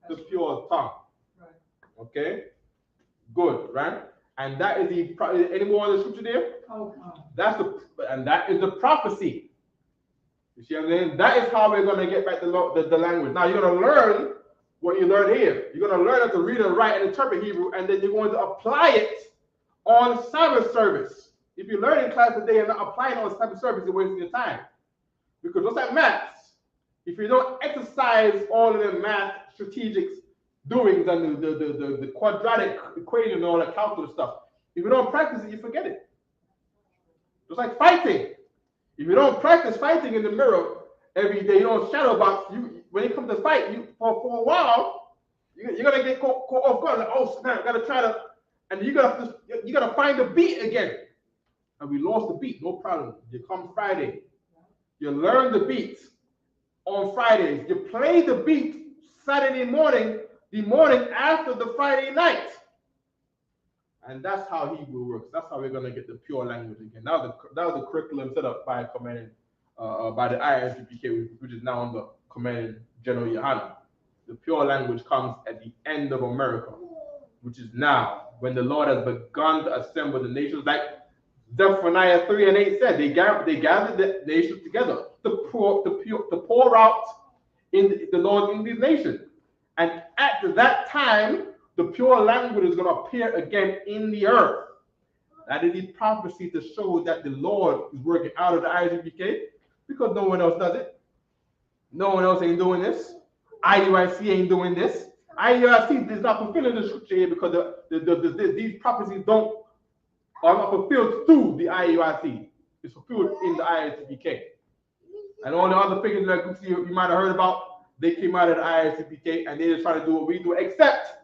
the pure tongue. Okay? Good, right? And that is any more on the scripture there? And that is the prophecy. You see what I'm saying? That is how we're going to get back the language. Now you're going to learn what you learn here. You're going to learn how to read and write and interpret Hebrew, and then you're going to apply it on Sabbath service. If you learn in class today and not applying it on Sabbath service, you're wasting your time. Because just like maths, if you don't exercise all of the math strategics doings and the quadratic equation and all that calculus stuff, if you don't practice it, you forget it. Just like fighting. If you don't practice fighting in the mirror every day. You don't shadow box. When it comes to fight, for a while, you're gonna get caught off guard. Like, oh snap! I gotta try to, and you gotta find the beat again. And we lost the beat, no problem. You come Friday, you learn the beats on Fridays. You play the beat Saturday morning, the morning after the Friday night. And that's how Hebrew works. That's how we're gonna get the pure language again. That was the curriculum set up by Commanding by the Isupk, which is now under Commanding General Yohana. The pure language comes at the end of America, which is now, when the Lord has begun to assemble the nations, like Zephaniah 3:8 said. They gathered the nations together to pour out in the Lord in these nations. And at that time, the pure language is going to appear again in the earth. That is the prophecy to show that the Lord is working out of the Isupk, because no one else does it. No one else ain't doing this. IUIC ain't doing this. IUIC is not fulfilling the scripture here because these prophecies are not fulfilled through the IUIC. It's fulfilled in the Isupk. And all the other figures that you might have heard about, they came out of the Isupk and they just try to do what we do, except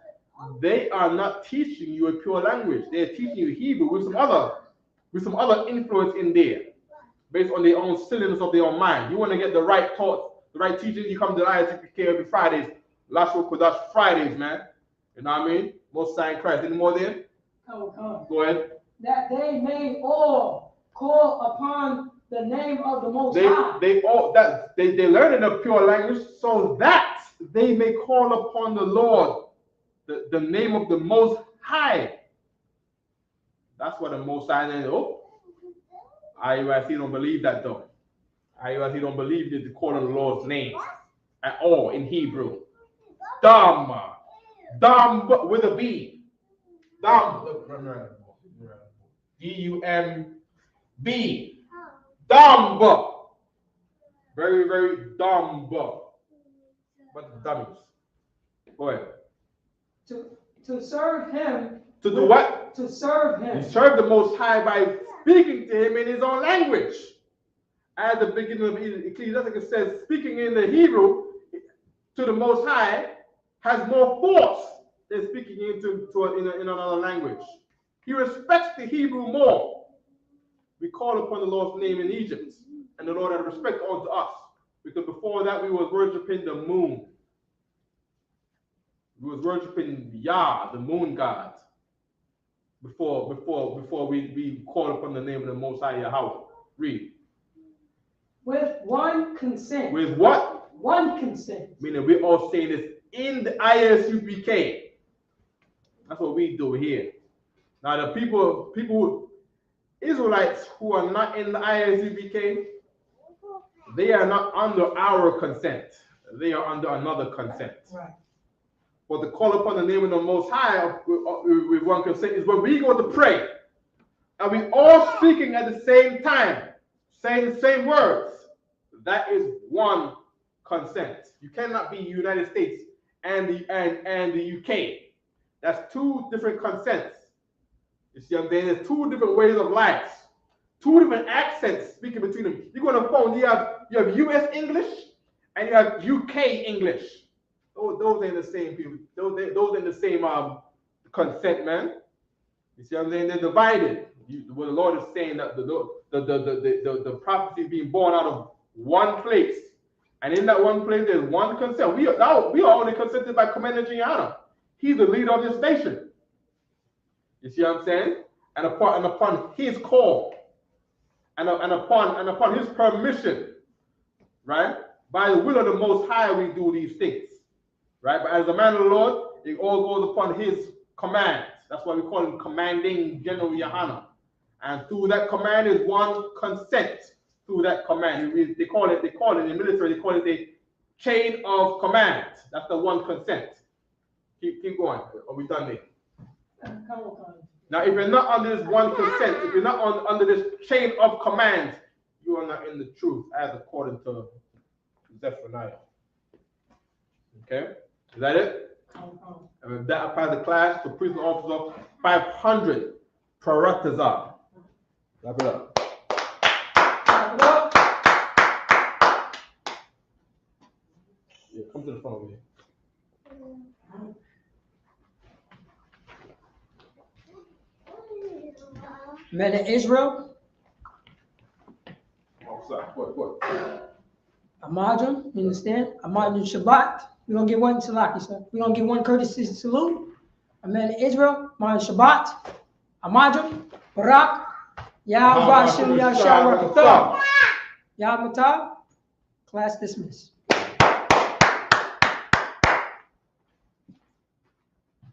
they are not teaching you a pure language. They're teaching you Hebrew with some other influence in there, based on their own silliness of their own mind. You want to get the right thoughts, the right teaching, you come to the Isupk every Fridays. Lashawan Qadash Fridays, man. You know what I mean? Most Sign Christ. Any more there? Come. Go ahead. That they may all call upon the name of the Most High. They learn in a pure language, so that they may call upon the Lord, the name of the Most High. That's what the Most High is. Oh, IUIC don't believe that though. IUIC don't believe that to call on the Lord's name at all in Hebrew. Dumb with a B. Dumb. D-U-M-B. Dumb. Very, very dumb. But dummies. Go ahead. To serve him. To do what? To serve him. He served the Most High by speaking to him in his own language. At the beginning of Ecclesiastes, it says, speaking in the Hebrew to the Most High has more force than speaking in another language. He respects the Hebrew more. We call upon the Lord's name in Egypt, and the Lord had respect unto us, because before that we was worshiping the moon. We was worshiping Yah, the moon god, before we called upon the name of the Most High Yahweh. Read. With one consent. With what? One consent. Meaning we're all saying this in the Isupk. That's what we do here. Now the people, Israelites who are not in the Isupk, they are not under our consent. They are under another consent. Right. But to call upon the name of the Most High with one consent is when we go to pray, and we all speaking at the same time, saying the same words. That is one consent. You cannot be United States and the UK. That's two different consents. You see what I'm saying? There's two different ways of life, two different accents speaking between them. You go on the phone, you have US English and you have UK English. Those ain't the same people. Those ain't the same consent, man. You see what I'm saying? They're divided. What the Lord is saying, that the prophecy is being born out of one place, and in that one place there's one consent. We are only consented by Commander Gianna. He's the leader of this nation. You see what I'm saying? And upon his call, and upon his permission, right? By the will of the Most High, we do these things, right? But as a man of the Lord, it all goes upon his command. That's why we call him Commanding General Yohana. And through that command is one consent. Through that command, they call it in the military, they call it a chain of command. That's the one consent. Keep going. Are we done there? Now, if you're not under this one consent, if you're not under this chain of command, you are not in the truth, as according to Zephaniah. Okay, is that it? And if that applies to class, to prison officer, 500 Paratazar. Wrap it up. to the front over here. Men of Israel, Oh, sorry. What? Amadram, you understand? Amadram Shabbat. We're gonna get one Salaki, sir. We're gonna get one courtesy salute. A man of Israel, Amadram Shabbat, Amadram, Barak, Yahweh Hashem Yahshua Rakatah, Yahweh Class dismissed.